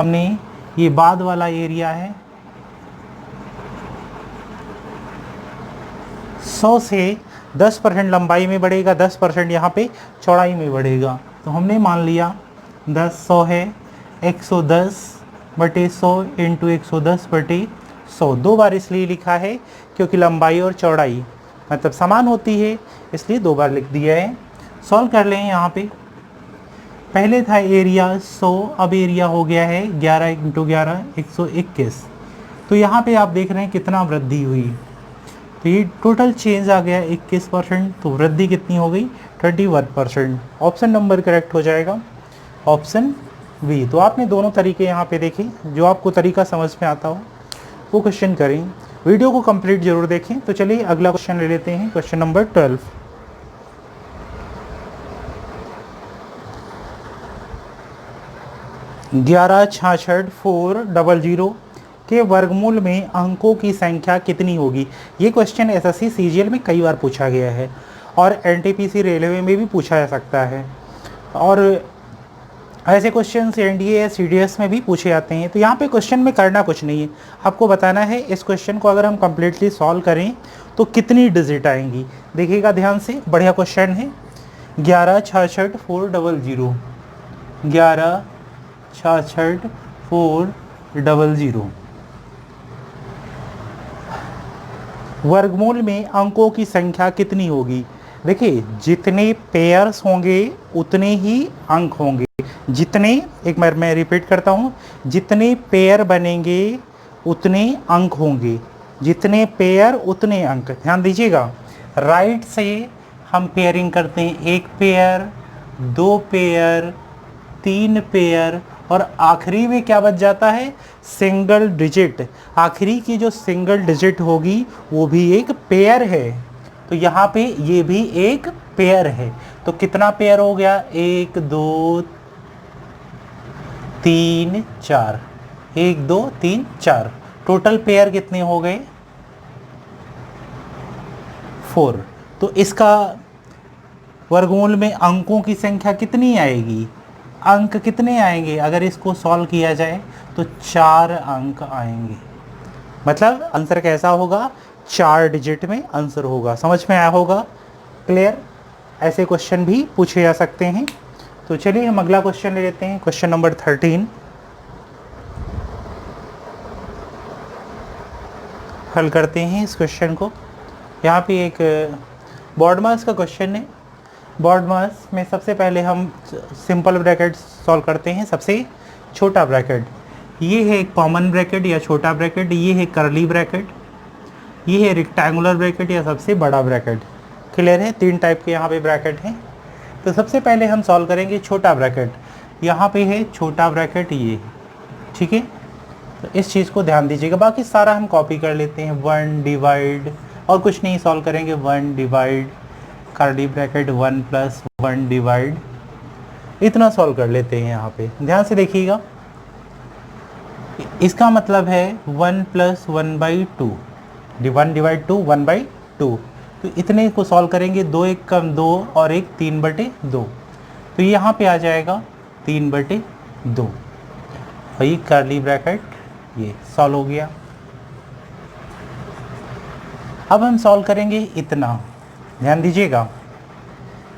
हमने ये बाद वाला एरिया है 100 से 10% लंबाई में बढ़ेगा, 10% यहाँ पे चौड़ाई में बढ़ेगा। तो हमने मान लिया 100 है 110/100 इंटू 110/100। 2 बार इसलिए लिखा है क्योंकि लंबाई और चौड़ाई मतलब समान होती है, इसलिए 2 बार लिख दिया है। सॉल्व कर लें। यहाँ पे पहले था एरिया 100, अब एरिया हो गया है 11 इंटू 11 121। तो यहाँ पे आप देख रहे हैं कितना वृद्धि हुई, तो ये टोटल चेंज आ गया 21%, तो वृद्धि कितनी हो गई 21%। ऑप्शन नंबर करेक्ट हो जाएगा ऑप्शन बी। तो आपने दोनों तरीके यहाँ पे देखे, जो आपको तरीका समझ में आता हो वो क्वेश्चन करें। वीडियो को कंप्लीट जरूर देखें। तो चलिए अगला क्वेश्चन ले लेते हैं, क्वेश्चन नंबर 12। ग्यारह 66,400 के वर्गमूल में अंकों की संख्या कितनी होगी। ये क्वेश्चन एसएससी सीजीएल में कई बार पूछा गया है और एनटीपीसी रेलवे में भी पूछा जा सकता है, और ऐसे क्वेश्चन एनडीए सीडीएस में भी पूछे जाते हैं। तो यहाँ पे क्वेश्चन में करना कुछ नहीं है, आपको बताना है इस क्वेश्चन को अगर हम कम्प्लीटली सॉल्व करें तो कितनी डिजिट आएंगी। देखिएगा ध्यान से, बढ़िया क्वेश्चन है। 11,66,400 11,66,400 वर्गमूल में अंकों की संख्या कितनी होगी। देखिए जितने पेयर्स होंगे उतने ही अंक होंगे, जितने, एक बार मैं रिपीट करता हूँ, जितने पेयर बनेंगे उतने अंक होंगे, जितने पेयर उतने अंक। ध्यान दीजिएगा, राइट से हम पेयरिंग करते हैं, 1 पेयर 2 पेयर 3 पेयर, और आखिरी में क्या बच जाता है सिंगल डिजिट। आखिरी की जो सिंगल डिजिट होगी वो भी एक पेयर है, तो यहाँ पे ये भी एक पेयर है। तो कितना पेयर हो गया 1 2 3 4, 1 2 3 4, टोटल पेयर कितने हो गए 4। तो इसका वर्गमूल में अंकों की संख्या कितनी आएगी, अंक कितने आएंगे, अगर इसको सॉल्व किया जाए तो 4 अंक आएंगे। मतलब आंसर कैसा होगा, 4 डिजिट में आंसर होगा। समझ में आया होगा, क्लियर। ऐसे क्वेश्चन भी पूछे जा सकते हैं। तो चलिए हम अगला क्वेश्चन ले लेते हैं, क्वेश्चन नंबर 13। हल करते हैं इस क्वेश्चन को। यहाँ पे एक बोर्ड मास का क्वेश्चन है। बोर्ड मास में सबसे पहले हम सिंपल ब्रैकेट सॉल्व करते हैं। सबसे छोटा ब्रैकेट, ये है कॉमन ब्रैकेट या छोटा ब्रैकेट, ये है करली ब्रैकेट, ये है रेक्टेंगुलर ब्रैकेट या सबसे बड़ा ब्रैकेट। क्लियर है, 3 टाइप के यहाँ पे ब्रैकेट हैं। तो सबसे पहले हम सॉल्व करेंगे छोटा ब्रैकेट। यहाँ पे है छोटा ब्रैकेट ये, ठीक है। तो इस चीज़ को ध्यान दीजिएगा, बाकी सारा हम कॉपी कर लेते हैं। 1 डिवाइड, और कुछ नहीं सॉल्व करेंगे, 1 divide curly bracket 1 plus 1 divide, इतना सॉल्व कर लेते हैं। यहाँ पे ध्यान से देखिएगा, इसका मतलब है 1 प्लस 1/2, 1 डिवाइड 2 1/2। तो इतने को सॉल्व करेंगे, 2 1 कम 2 और 1 3/2, तो यहाँ पे आ जाएगा 3/2। और ये कर्ली ब्रैकेट ये सॉल्व हो गया। अब हम सॉल्व करेंगे इतना, ध्यान दीजिएगा,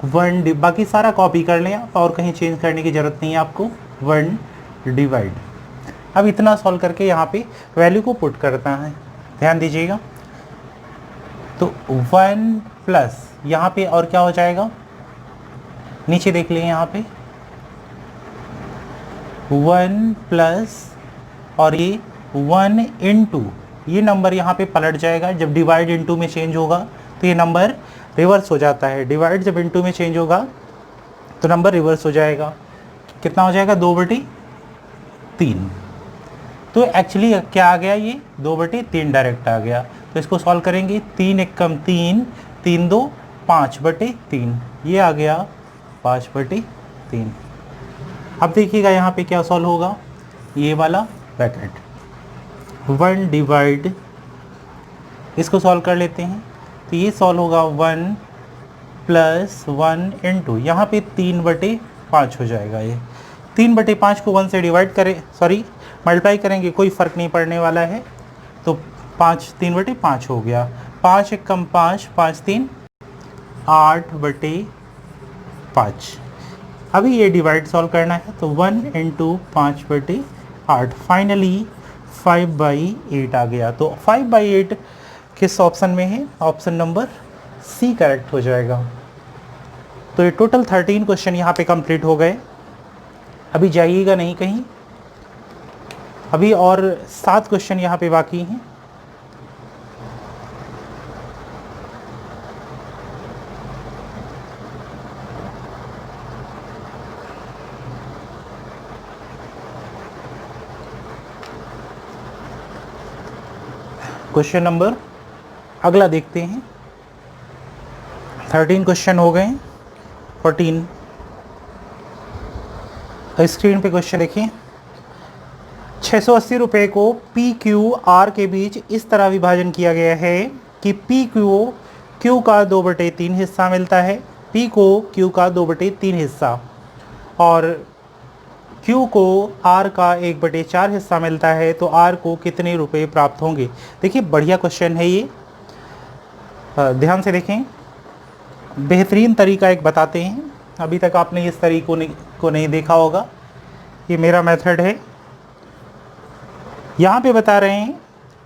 1 बाकी सारा कॉपी कर लें आप, और कहीं चेंज करने की ज़रूरत नहीं है आपको। 1 डिवाइड, अब इतना सॉल्व करके यहाँ पे वैल्यू को पुट करता है, ध्यान दीजिएगा। तो 1 प्लस यहाँ पे और क्या हो जाएगा, नीचे देख लें, यहाँ पे 1 प्लस और ये 1 इंटू, ये नंबर यहाँ पे पलट जाएगा। जब डिवाइड इंटू में चेंज होगा तो ये नंबर रिवर्स हो जाता है। डिवाइड जब इंटू में चेंज होगा तो नंबर रिवर्स हो जाएगा। कितना हो जाएगा 2/3। तो एक्चुअली क्या आ गया, ये 2/3 डायरेक्ट आ गया। तो इसको सॉल्व करेंगे, 3 एकम 3, 3 2 5/3, ये आ गया 5/3। अब देखिएगा यहाँ पे क्या सॉल्व होगा, ये वाला ब्रैकेट 1 डिवाइड, इसको सॉल्व कर लेते हैं। तो ये सॉल्व होगा 1 + 1 इंटू, यहाँ पे 3/5 हो जाएगा। ये 3/5 को 1 से डिवाइड करें, सॉरी मल्टीप्लाई करेंगे, कोई फ़र्क नहीं पड़ने वाला है। तो 5 3/5 हो गया, 5 एकम 5, 5 3 8/5। अभी ये डिवाइड सॉल्व करना है, तो 1 इंटू 5/8, फाइनली 5/8 आ गया। तो 5/8 किस ऑप्शन में है, ऑप्शन नंबर सी करेक्ट हो जाएगा। तो ये टोटल 13 क्वेश्चन यहाँ पे कंप्लीट हो गए। अभी जाइएगा नहीं कहीं, अभी और 7 क्वेश्चन यहाँ पे बाकी हैं। क्वेश्चन नंबर अगला देखते हैं। 13 क्वेश्चन हो गए, 14 स्क्रीन पे क्वेश्चन देखिए। 680 रुपये को पी क्यू आर के बीच इस तरह विभाजन किया गया है कि पी क्यू का 2/3 हिस्सा मिलता है, पी को क्यू का 2/3 हिस्सा, और क्यू को आर का 1/4 हिस्सा मिलता है। तो आर को कितने रुपए प्राप्त होंगे। देखिए बढ़िया क्वेश्चन है ये, ध्यान से देखें। बेहतरीन तरीका एक बताते हैं, अभी तक आपने इस तरीकों को नहीं देखा होगा। ये मेरा मेथड है। यहाँ पे बता रहे हैं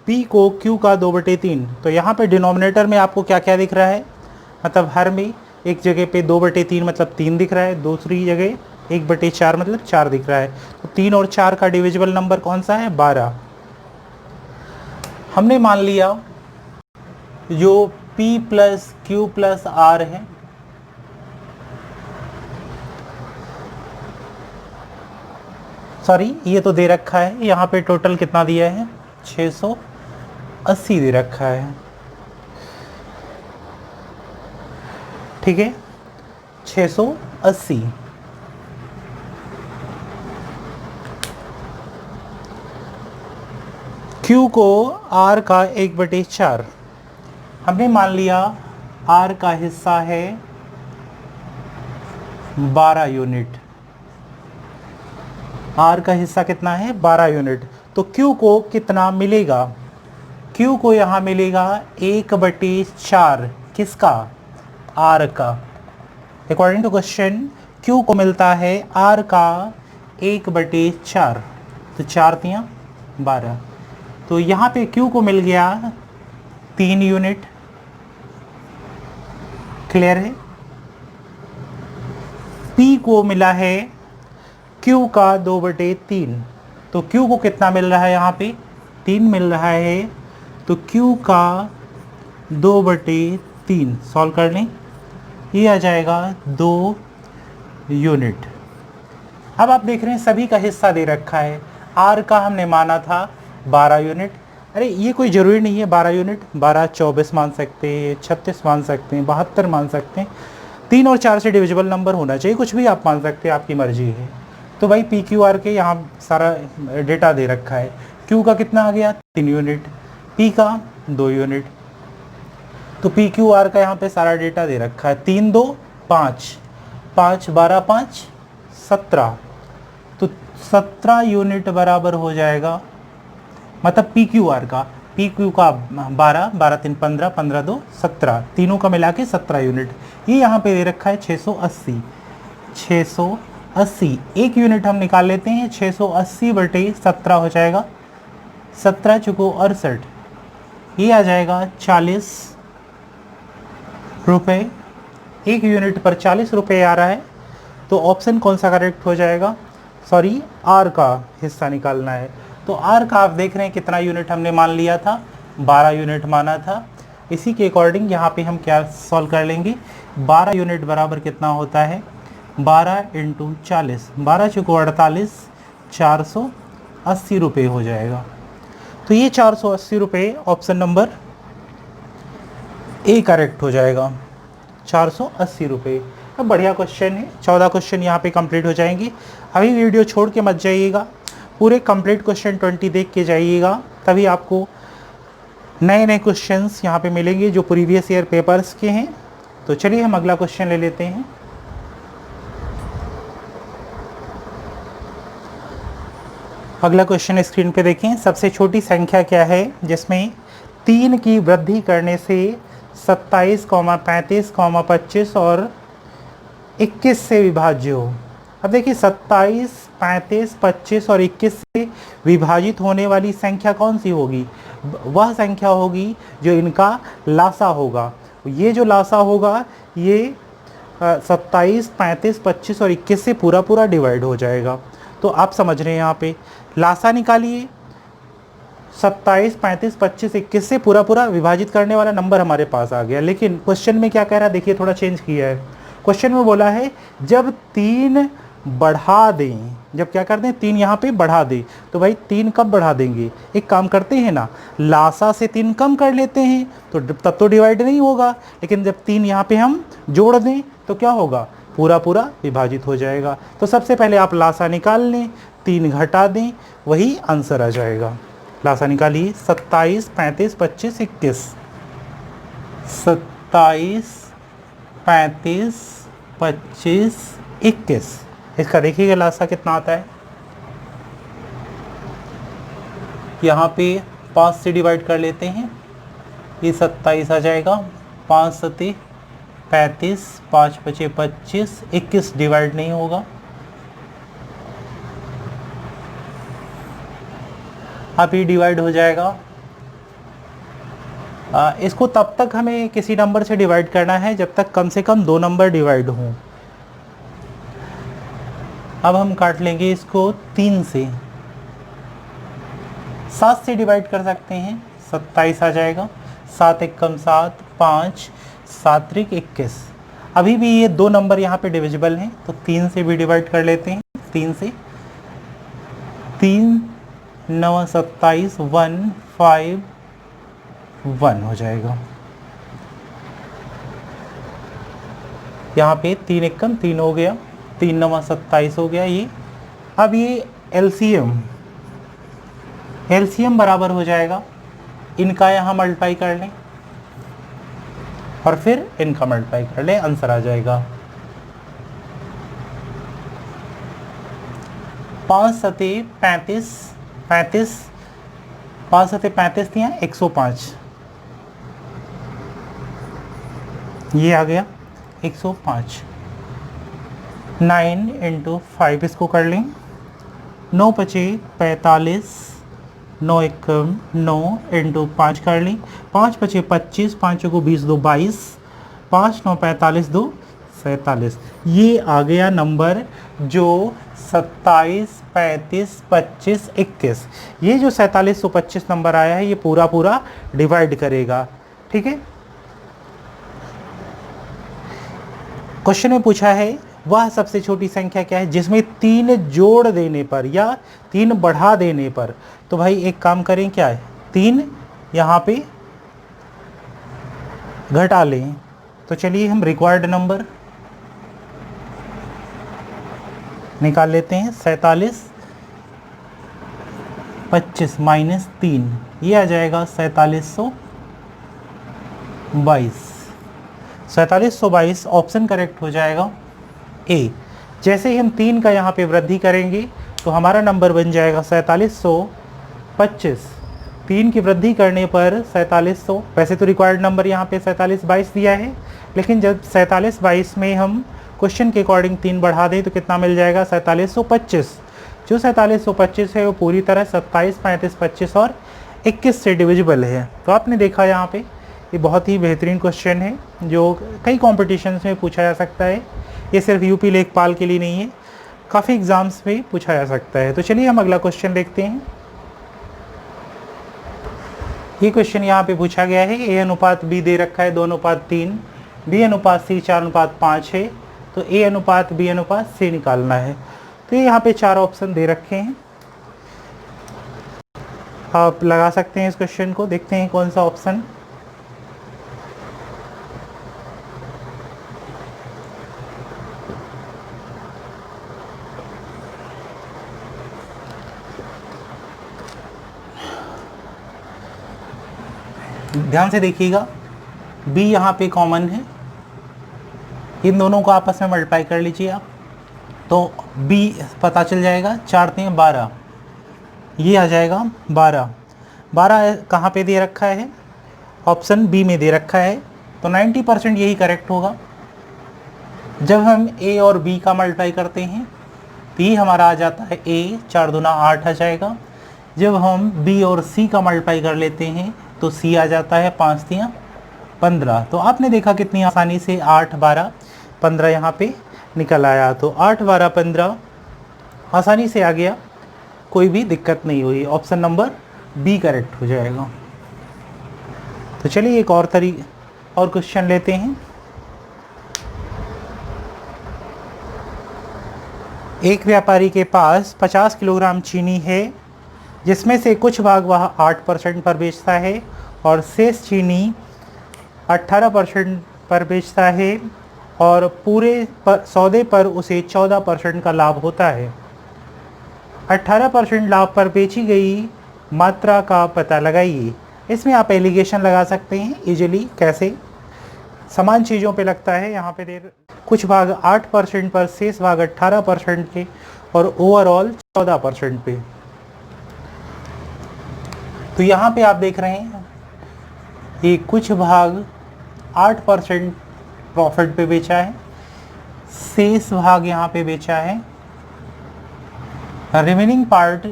P को Q का 2/3, तो यहाँ पे डिनोमिनेटर में आपको क्या क्या दिख रहा है, मतलब हर में एक जगह पे 2/3 मतलब 3 दिख रहा है, दूसरी जगह 1/4 मतलब 4 दिख रहा है। तो 3 और 4 का डिविजिबल नंबर कौन सा है, 12। हमने मान लिया जो P + Q + R है, सॉरी ये तो दे रखा है, यहाँ पे टोटल कितना दिया है 680 दे रखा है, ठीक है 680। Q को R का 1/4, हमने मान लिया R का हिस्सा है 12 यूनिट, R का हिस्सा कितना है 12 यूनिट। तो Q को कितना मिलेगा, Q को यहाँ मिलेगा 1/4, किसका, R का। अकॉर्डिंग टू क्वेश्चन Q को मिलता है R का 1/4, तो 4 × 12, तो यहाँ पे Q को मिल गया 3 यूनिट। क्लियर है। P को मिला है Q का 2/3, तो Q को कितना मिल रहा है, यहाँ पे 3 मिल रहा है, तो Q का 2/3 सॉल्व कर लें, ये आ जाएगा 2 यूनिट। अब आप देख रहे हैं सभी का हिस्सा दे रखा है। R का हमने माना था 12 यूनिट, अरे ये कोई ज़रूरी नहीं है 12 यूनिट, 12 24 मान सकते हैं, 36 मान सकते हैं, 72 मान सकते हैं, 3 और 4 से डिविजिबल नंबर होना चाहिए, कुछ भी आप मान सकते हैं, आपकी मर्जी है। तो भाई पी क्यू आर के यहाँ सारा डेटा दे रखा है। क्यू का कितना आ गया 3 यूनिट, पी का 2 यूनिट, तो पी क्यू आर का यहाँ पे सारा डेटा दे रखा है। 3 2 5, 5 12 5 17, तो 17 यूनिट बराबर हो जाएगा, मतलब पी क्यू आर का, पी क्यू का 12 12 3 15 15 2 17, तीनों का मिला के 17 यूनिट। ये यहाँ पे दे रखा है 680, 680 एक यूनिट हम निकाल लेते हैं, 680/17 हो जाएगा, 17 चुको 68, ये आ जाएगा 40 रुपये। एक यूनिट पर 40 रुपये आ रहा है, तो ऑप्शन कौन सा करेक्ट हो जाएगा, सॉरी आर का हिस्सा निकालना है। तो आर का आप देख रहे हैं कितना यूनिट हमने मान लिया था, 12 यूनिट माना था। इसी के अकॉर्डिंग यहाँ पे हम क्या सॉल्व कर लेंगे, 12 यूनिट बराबर कितना होता है 12 इंटू 40, 12 चौको 48, 480 रुपये हो जाएगा। तो ये 480 रुपये ऑप्शन नंबर ए करेक्ट हो जाएगा, 480 रुपये। अब बढ़िया क्वेश्चन है, 14 क्वेश्चन यहाँ पे कंप्लीट हो जाएंगे। अभी वीडियो छोड़ के मत जाइएगा, पूरे कंप्लीट क्वेश्चन 20 देख के जाइएगा, तभी आपको नए नए क्वेश्चंस यहाँ पे मिलेंगे जो प्रीवियस ईयर पेपर्स के हैं। तो चलिए हम अगला क्वेश्चन ले लेते हैं। अगला क्वेश्चन स्क्रीन पे देखें। सबसे छोटी संख्या क्या है जिसमें 3 की वृद्धि करने से 27, 35, 25 और 21 से विभाज्य हो। अब देखिए 27, 35, 25 और 21 से विभाजित होने वाली संख्या कौन सी होगी? वह संख्या होगी जो इनका लासा होगा। ये जो लासा होगा ये 27, 35, 25 और 21 से पूरा पूरा डिवाइड हो जाएगा। तो आप समझ रहे हैं यहाँ पे लासा निकालिए, 27, 35, 25, 21 से पूरा पूरा विभाजित करने वाला नंबर हमारे पास आ गया। लेकिन क्वेश्चन में क्या कह रहा है, देखिए थोड़ा चेंज किया है। क्वेश्चन में बोला है जब 3 बढ़ा दें, जब क्या कर दें 3 यहाँ पे बढ़ा दें। तो भाई 3 कब बढ़ा देंगे? एक काम करते हैं ना, लासा से 3 कम कर लेते हैं तो तब तो डिवाइड नहीं होगा। लेकिन जब 3 यहाँ पे हम जोड़ दें तो क्या होगा? पूरा पूरा विभाजित हो जाएगा। तो सबसे पहले आप लासा निकाल लें, 3 घटा दें, वही आंसर आ जाएगा। लासा निकालिए, 27, 35, 25, 21। 27, 35, 25, 21। इसका देखिएगा लासा कितना आता है। यहाँ पे 5 से डिवाइड कर लेते हैं, ये 27 आ जाएगा। 5 सते 35, 5 पचे 25, 21 डिवाइड नहीं होगा। अब ये डिवाइड हो जाएगा। इसको तब तक हमें किसी नंबर से डिवाइड करना है जब तक कम से कम 2 नंबर डिवाइड हों। अब हम काट लेंगे इसको 3 से। 7 से डिवाइड कर सकते हैं, 27 आ जाएगा। 7 एकम 7, 5, 7 त्रिक 21। अभी भी ये 2 नंबर यहाँ पे डिविजिबल हैं तो 3 से भी डिवाइड कर लेते हैं। 3 से 3 9 27, 1 5 1 हो जाएगा। यहाँ पे 3 एकम 3 हो गया, 3 9 27 हो गया ये। अब ये एलसीएम बराबर हो जाएगा, इनका यहाँ मल्टीप्लाई कर लें और फिर इनका मल्टीप्लाई कर लें, आंसर आ जाएगा। 5 सते 35, 35, 5 सते 35 दिया 105, ये आ गया 105। 9 इंटू 5 इसको कर लें, 9 पचे 45, 9 एकम 9 इंटू 5 कर लें, 5 पचे 25, 5 को 20, 2 22, 5 9 45, 2 47। ये आ गया नंबर जो 27, 35, 25, 21। ये जो 4725 नंबर आया है ये पूरा पूरा डिवाइड करेगा। ठीक है, क्वेश्चन में पूछा है वह सबसे छोटी संख्या क्या है जिसमें 3 जोड़ देने पर या 3 बढ़ा देने पर। तो भाई एक काम करें, क्या है 3 यहाँ पे घटा लें। तो चलिए हम रिक्वायर्ड नंबर निकाल लेते हैं। 47 25 माइनस 3, ये आ जाएगा 4722। 4722 ऑप्शन करेक्ट हो जाएगा ए। जैसे ही हम 3 का यहाँ पे वृद्धि करेंगे तो हमारा नंबर बन जाएगा 4725। 3 की वृद्धि करने पर 4700, वैसे तो रिक्वायर्ड नंबर यहाँ पे 4722 दिया है, लेकिन जब 4722 में हम क्वेश्चन के अकॉर्डिंग 3 बढ़ा दें तो कितना मिल जाएगा 4725। जो 4725 है वो पूरी तरह 27, 35, 25 और 21 से डिविजिबल है। तो आपने देखा यहाँ पे ये बहुत ही बेहतरीन क्वेश्चन है जो कई कॉम्पिटिशन्स में पूछा जा सकता है। ये सिर्फ यूपी लेखपाल के लिए नहीं है, काफ़ी एग्जाम्स में पूछा जा सकता है। तो चलिए हम अगला क्वेश्चन देखते हैं। ये क्वेश्चन यहाँ पे पूछा गया है, ए अनुपात बी दे रखा है 2:3, बी अनुपात सी 4:5 है। तो A अनुपात B अनुपात C निकालना है। तो ये यहाँ पे 4 ऑप्शन दे रखे हैं, आप लगा सकते हैं इस क्वेश्चन को। देखते हैं कौन सा ऑप्शन। ध्यान से देखिएगा, B यहाँ पे कॉमन है, इन दोनों को आपस में मल्टीप्लाई कर लीजिए आप, तो B पता चल जाएगा। 4 3 12, ये आ जाएगा 12। 12 कहाँ पे दे रखा है? ऑप्शन बी में दे रखा है, तो 90% यही करेक्ट होगा। जब हम A और B का मल्टीप्लाई करते हैं तो ये हमारा आ जाता है A, 4 दूना 8 आ जाएगा। जब हम B और C का मल्टीप्लाई कर लेते हैं तो C आ जाता है 5 3 15। तो आपने देखा कितनी आसानी से 8 12 15 यहाँ पे निकल आया। तो 8 12 15 आसानी से आ गया, कोई भी दिक्कत नहीं हुई। ऑप्शन नंबर बी करेक्ट हो जाएगा। तो चलिए एक और क्वेश्चन लेते हैं। एक व्यापारी के पास 50 किलोग्राम चीनी है, जिसमें से कुछ भाग वह 8% पर बेचता है और शेष चीनी 18% पर बेचता है, और पूरे सौदे पर उसे 14% का लाभ होता है। 18% लाभ पर बेची गई मात्रा का पता लगाइए। इसमें आप एलिगेशन लगा सकते हैं इजीली। कैसे? समान चीज़ों पे लगता है। यहाँ पे देर कुछ भाग 8% पर, शेष भाग 18% के, और ओवरऑल 14% पे। तो यहाँ पे आप देख रहे हैं ये कुछ भाग 8% प्रॉफिट पे बेचा है, शेष भाग यहाँ पे बेचा है, रिमेनिंग पार्ट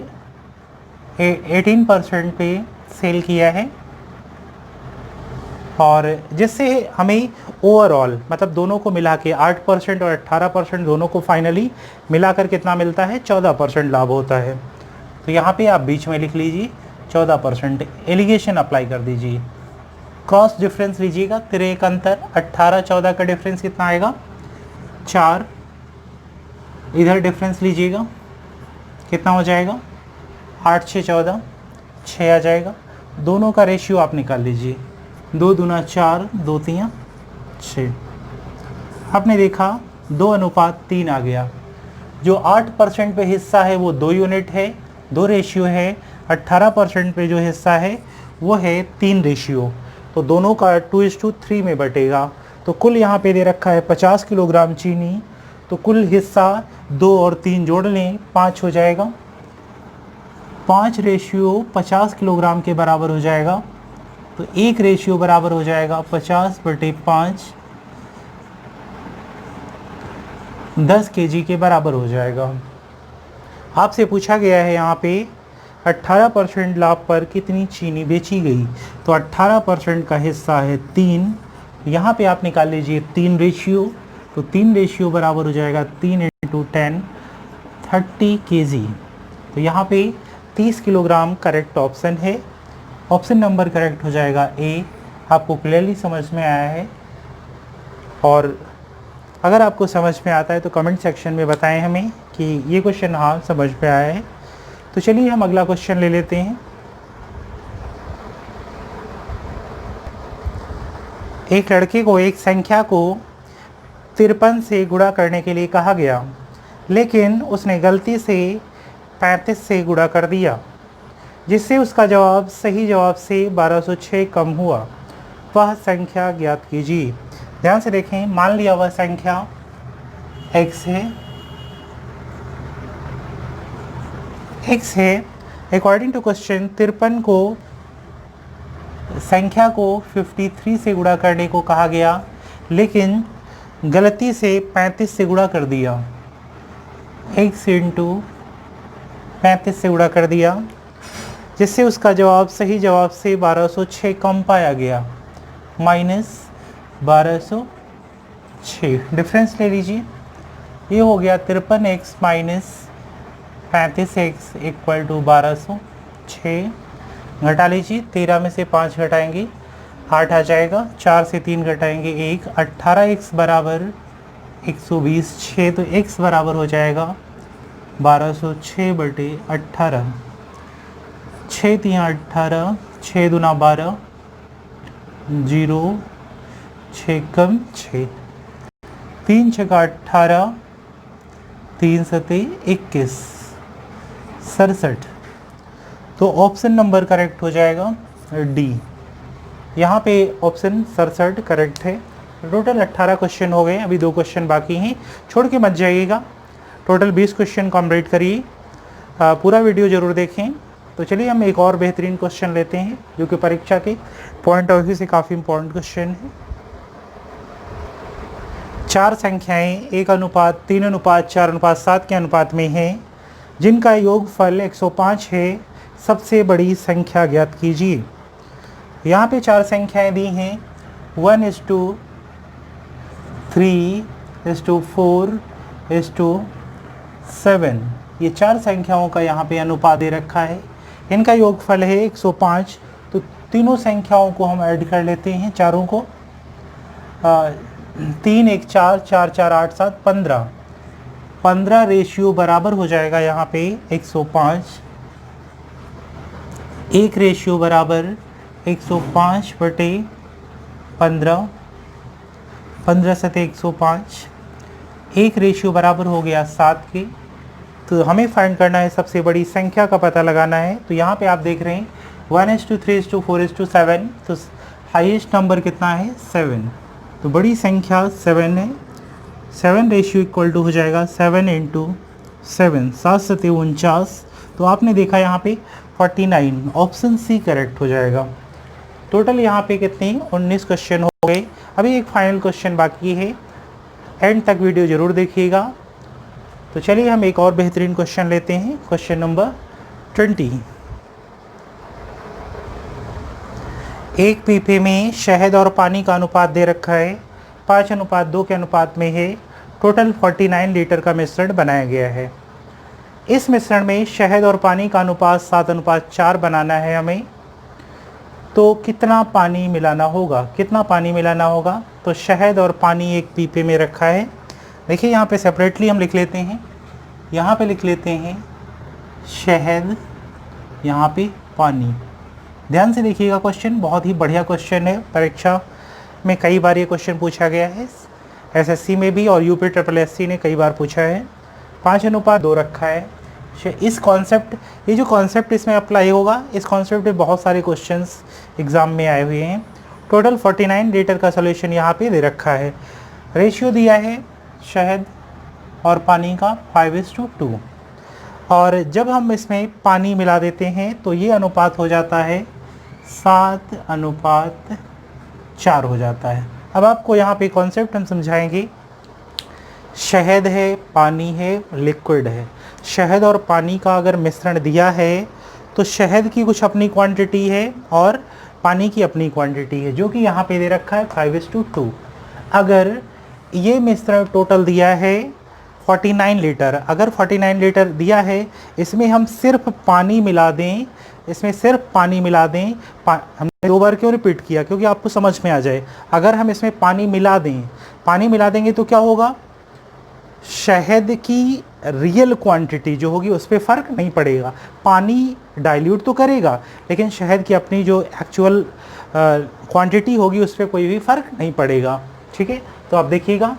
18% पे सेल किया है, और जिससे हमें ओवरऑल मतलब दोनों को मिला के 8% और 18% दोनों को फाइनली मिलाकर कितना मिलता है? 14% लाभ होता है। तो यहाँ पे आप बीच में लिख लीजिए 14%, एलिगेशन अप्लाई कर दीजिए। क्रॉस डिफरेंस लीजिएगा, तिरेक अंतर 18 14 का डिफरेंस कितना आएगा? 4। इधर डिफरेंस लीजिएगा, कितना हो जाएगा? 8 6 14, 6 आ जाएगा। दोनों का रेशियो आप निकाल लीजिए, 2 दूना 4, 2 3 6। आपने देखा 2 अनुपात 3 आ गया। जो 8% पे हिस्सा है वो 2 यूनिट है, 2 रेशियो है। 18% पे जो हिस्सा है वो है 3 रेशियो। तो दोनों का 2:3 में बटेगा। तो कुल यहाँ पे दे रखा है 50 किलोग्राम चीनी, तो कुल हिस्सा 2 और 3 जोड़ लें, 5 हो जाएगा। 5 रेशियो 50 किलोग्राम के बराबर हो जाएगा। तो 1 रेशियो बराबर हो जाएगा 50/5, 10 केजी के बराबर हो जाएगा। आपसे पूछा गया है यहाँ पे 18% लाभ पर कितनी चीनी बेची गई, तो 18% का हिस्सा है 3। यहाँ पे आप निकाल लीजिए 3 रेशियो, तो 3 रेशियो बराबर हो जाएगा 3 × 10, 30 केजी। तो यहाँ पे 30 किलोग्राम करेक्ट ऑप्शन है। ऑप्शन नंबर करेक्ट हो जाएगा ए। आपको क्लियरली समझ में आया है? और अगर आपको समझ में आता है तो कमेंट सेक्शन में बताएं हमें कि ये क्वेश्चन हाँ समझ में आया है। तो चलिए हम अगला क्वेश्चन ले लेते हैं। एक लड़के को एक संख्या को 53 से गुणा करने के लिए कहा गया, लेकिन उसने गलती से 35 से गुणा कर दिया, जिससे उसका जवाब सही जवाब से 1206 कम हुआ। वह संख्या ज्ञात कीजिए। ध्यान से देखें, मान लिया वह संख्या x है। अकॉर्डिंग टू क्वेश्चन 53 को संख्या को 53 से गुणा करने को कहा गया, लेकिन गलती से 35 से गुणा कर दिया। x × 35 से गुणा कर दिया, जिससे उसका जवाब सही जवाब से 1206 कम पाया गया, -1206। डिफरेंस ले लीजिए, ये हो गया 53x - 35x = 1206। घटा लीजिए, 13 में से 5 घटाएंगे 8 आ जाएगा, 4 से 3 घटाएंगे 1, 18x = 120 6 तो x बराबर हो जाएगा 1206 बटे 18। 6 3 18, 6 दूना 12, 0 6 कम 6, 3 6 18, 3 सते 21, 67। तो ऑप्शन नंबर करेक्ट हो जाएगा डी। यहाँ पे ऑप्शन 67 करेक्ट है। टोटल 18 क्वेश्चन हो गए, अभी 2 क्वेश्चन बाकी हैं, छोड़ के मत जाइएगा। टोटल 20 क्वेश्चन कंप्लीट करिए, पूरा वीडियो ज़रूर देखें। तो चलिए हम एक और बेहतरीन क्वेश्चन लेते हैं जो कि परीक्षा के पॉइंट ऑफ व्यू से काफ़ी इंपॉर्टेंट क्वेश्चन है। 4 संख्याएं 1:3:4:7 के अनुपात में हैं, जिनका योगफल 105 है। सबसे बड़ी संख्या ज्ञात कीजिए। यहाँ पे 4 संख्याएं दी हैं 1:3:4:7। ये 4 संख्याओं का यहाँ पे अनुपात दे रखा है, इनका योगफल है 105। तो तीनों संख्याओं को हम ऐड कर लेते हैं, चारों को। 3 1 4 4 4 8 7 15। 15 रेशियो बराबर हो जाएगा यहाँ पे 105। 1 रेशियो बराबर 105 बटे 15, 15 सते 105। 1 रेशियो बराबर हो गया 7 के। तो हमें फाइंड करना है सबसे बड़ी संख्या का पता लगाना है। तो यहाँ पे आप देख रहे हैं 1:3:4:7। तो हाईएस्ट नंबर कितना है 7। तो बड़ी संख्या 7 है। 7 रेशियो इक्वल टू हो जाएगा 7 × 7, 7 सते 49। तो आपने देखा यहाँ पे 49, ऑप्शन सी करेक्ट हो जाएगा। टोटल यहाँ पे कितने 19 क्वेश्चन हो गए, अभी एक फाइनल क्वेश्चन बाकी है। एंड तक वीडियो ज़रूर देखिएगा। तो चलिए हम एक और बेहतरीन क्वेश्चन लेते हैं, क्वेश्चन नंबर 20। एक पीपे में शहद और पानी का अनुपात दे रखा है, 5:2 के अनुपात में है। टोटल 49 लीटर का मिश्रण बनाया गया है। इस मिश्रण में शहद और पानी का अनुपात 7:4 बनाना है हमें। तो कितना पानी मिलाना होगा, कितना पानी मिलाना होगा? तो शहद और पानी एक पीपे में रखा है। देखिए यहाँ पे सेपरेटली हम लिख लेते हैं, यहाँ पे लिख लेते हैं शहद, यहाँ पे पानी। ध्यान से देखिएगा, क्वेश्चन बहुत ही बढ़िया क्वेश्चन है, परीक्षा में कई बार ये क्वेश्चन पूछा गया है, एसएससी में भी और यूपी SSSC ने कई बार पूछा है। 5:2 रखा है। इस कॉन्सेप्ट, ये जो कॉन्सेप्ट इसमें अप्लाई होगा, इस कॉन्सेप्ट पे बहुत सारे क्वेश्चंस एग्ज़ाम में आए हुए हैं। टोटल 49 लीटर का सॉल्यूशन यहाँ पे दे रखा है। रेशियो दिया है शहद और पानी का 5:2। और जब हम इसमें पानी मिला देते हैं तो ये अनुपात हो जाता है 7:4 हो जाता है। अब आपको यहाँ पे कॉन्सेप्ट हम समझाएंगे। शहद है, पानी है, लिक्विड है। शहद और पानी का अगर मिश्रण दिया है तो शहद की कुछ अपनी क्वांटिटी है और पानी की अपनी क्वांटिटी है, जो कि यहाँ पे दे रखा है 5:2। अगर ये मिश्रण टोटल दिया है 49 लीटर, अगर 49 लीटर दिया है, इसमें हम सिर्फ पानी मिला दें, इसमें सिर्फ पानी मिला दें। हमने 2 बार क्यों रिपीट किया? क्योंकि आपको समझ में आ जाए। अगर हम इसमें पानी मिला दें, पानी मिला देंगे तो क्या होगा? शहद की रियल क्वांटिटी जो होगी उस पर फ़र्क नहीं पड़ेगा। पानी डाइल्यूट तो करेगा, लेकिन शहद की अपनी जो एक्चुअल क्वांटिटी होगी उस पर कोई भी फ़र्क नहीं पड़ेगा। ठीक है, तो आप देखिएगा,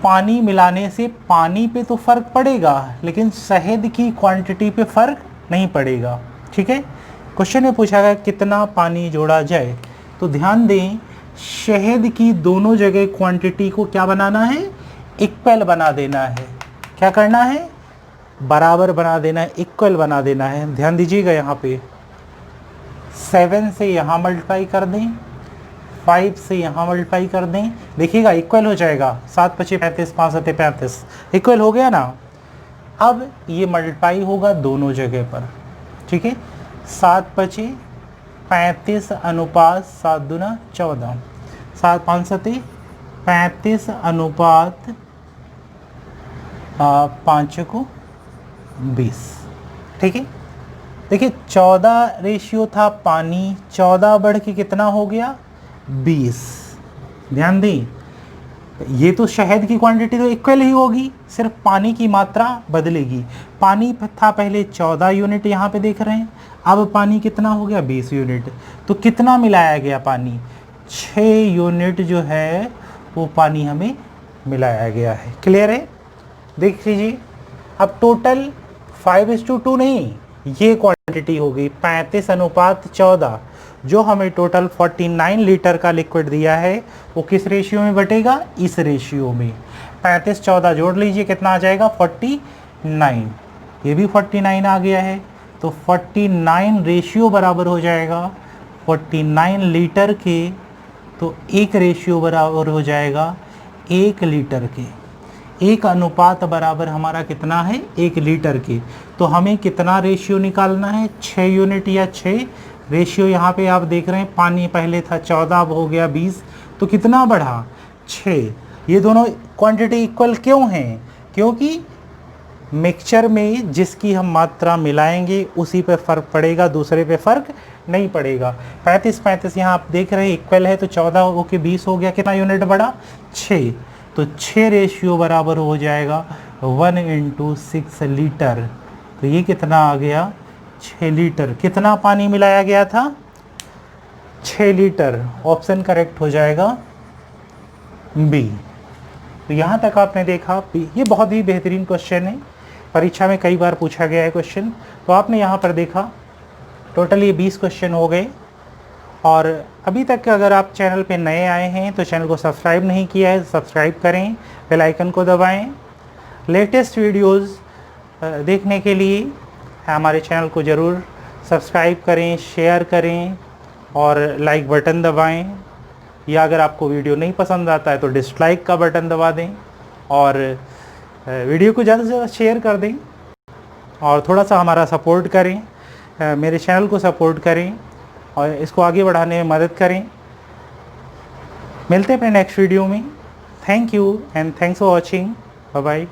पानी मिलाने से पानी पे तो फ़र्क पड़ेगा, लेकिन शहद की क्वांटिटी पे फ़र्क नहीं पड़ेगा। ठीक है, क्वेश्चन में पूछा गया कितना पानी जोड़ा जाए, तो ध्यान दें, शहद की दोनों जगह क्वांटिटी को क्या बनाना है? इक्वल बना देना है। क्या करना है? बराबर बना देना है, इक्वल बना देना है। ध्यान दीजिएगा, यहाँ पे 7 से यहाँ मल्टीप्लाई कर दें, 5 से यहाँ मल्टीप्लाई कर दें, देखिएगा इक्वल हो जाएगा। 7 × 5 = 35, 5 × 7 = 35, इक्वल हो गया ना। अब ये मल्टीप्लाई होगा दोनों जगह पर। ठीक है, 7 × 5 = 35 अनुपात 7 दूना 14, 7 × 5 = 35 अनुपात 5 को 20। ठीक है, देखिए 14 रेशियो था पानी, 14 बढ़ के कितना हो गया? 20। ध्यान दें, ये तो शहद की क्वांटिटी तो इक्वल ही होगी, सिर्फ पानी की मात्रा बदलेगी। पानी था पहले 14 यूनिट, यहाँ पे देख रहे हैं, अब पानी कितना हो गया 20 यूनिट। तो कितना मिलाया गया पानी, 6 यूनिट जो है वो पानी हमें मिलाया गया है। क्लियर है? देख लीजिए, अब टोटल 5:2 नहीं, ये क्वांटिटी हो गई 35:14। जो हमें टोटल 49 लीटर का लिक्विड दिया है वो किस रेशियो में बटेगा, इस रेशियो में। 35-14 जोड़ लीजिए, कितना आ जाएगा 49। ये भी 49 आ गया है, तो 49 रेशियो बराबर हो जाएगा 49 लीटर के, तो एक रेशियो बराबर हो जाएगा 1 लीटर के। एक अनुपात बराबर हमारा कितना है, 1 लीटर के। तो हमें कितना रेशियो निकालना है, 6 यूनिट या 6 रेशियो। यहाँ पे आप देख रहे हैं पानी पहले था 14, अब हो गया 20, तो कितना बढ़ा 6। ये दोनों क्वांटिटी इक्वल क्यों हैं, क्योंकि मिक्सचर में जिसकी हम मात्रा मिलाएंगे उसी पे फ़र्क पड़ेगा, दूसरे पे फ़र्क नहीं पड़ेगा। 35-35 यहाँ आप देख रहे हैं इक्वल है, तो 14 होके 20 हो गया, कितना यूनिट बढ़ा 6। तो 6 रेशियो बराबर हो जाएगा 1/6 लीटर। तो ये कितना आ गया 6 लीटर। कितना पानी मिलाया गया था, 6 लीटर। ऑप्शन करेक्ट हो जाएगा बी। तो यहाँ तक आपने देखा बी। ये बहुत ही बेहतरीन क्वेश्चन है, परीक्षा में कई बार पूछा गया है क्वेश्चन। तो आपने यहाँ पर देखा टोटल ये 20 क्वेश्चन हो गए। और अभी तक अगर आप चैनल पे नए आए हैं तो चैनल को सब्सक्राइब नहीं किया है, सब्सक्राइब करें, बेल आइकन को दबाएं। लेटेस्ट वीडियोस देखने के लिए हमारे चैनल को ज़रूर सब्सक्राइब करें, शेयर करें और लाइक बटन दबाएं। या अगर आपको वीडियो नहीं पसंद आता है तो डिसलाइक का बटन दबा दें और वीडियो को ज़्यादा से ज़्यादा शेयर कर दें और थोड़ा सा हमारा सपोर्ट करें, मेरे चैनल को सपोर्ट करें और इसको आगे बढ़ाने में मदद करें। मिलते हैं अपने नेक्स्ट वीडियो में। Thank you and thanks for watching. Bye bye.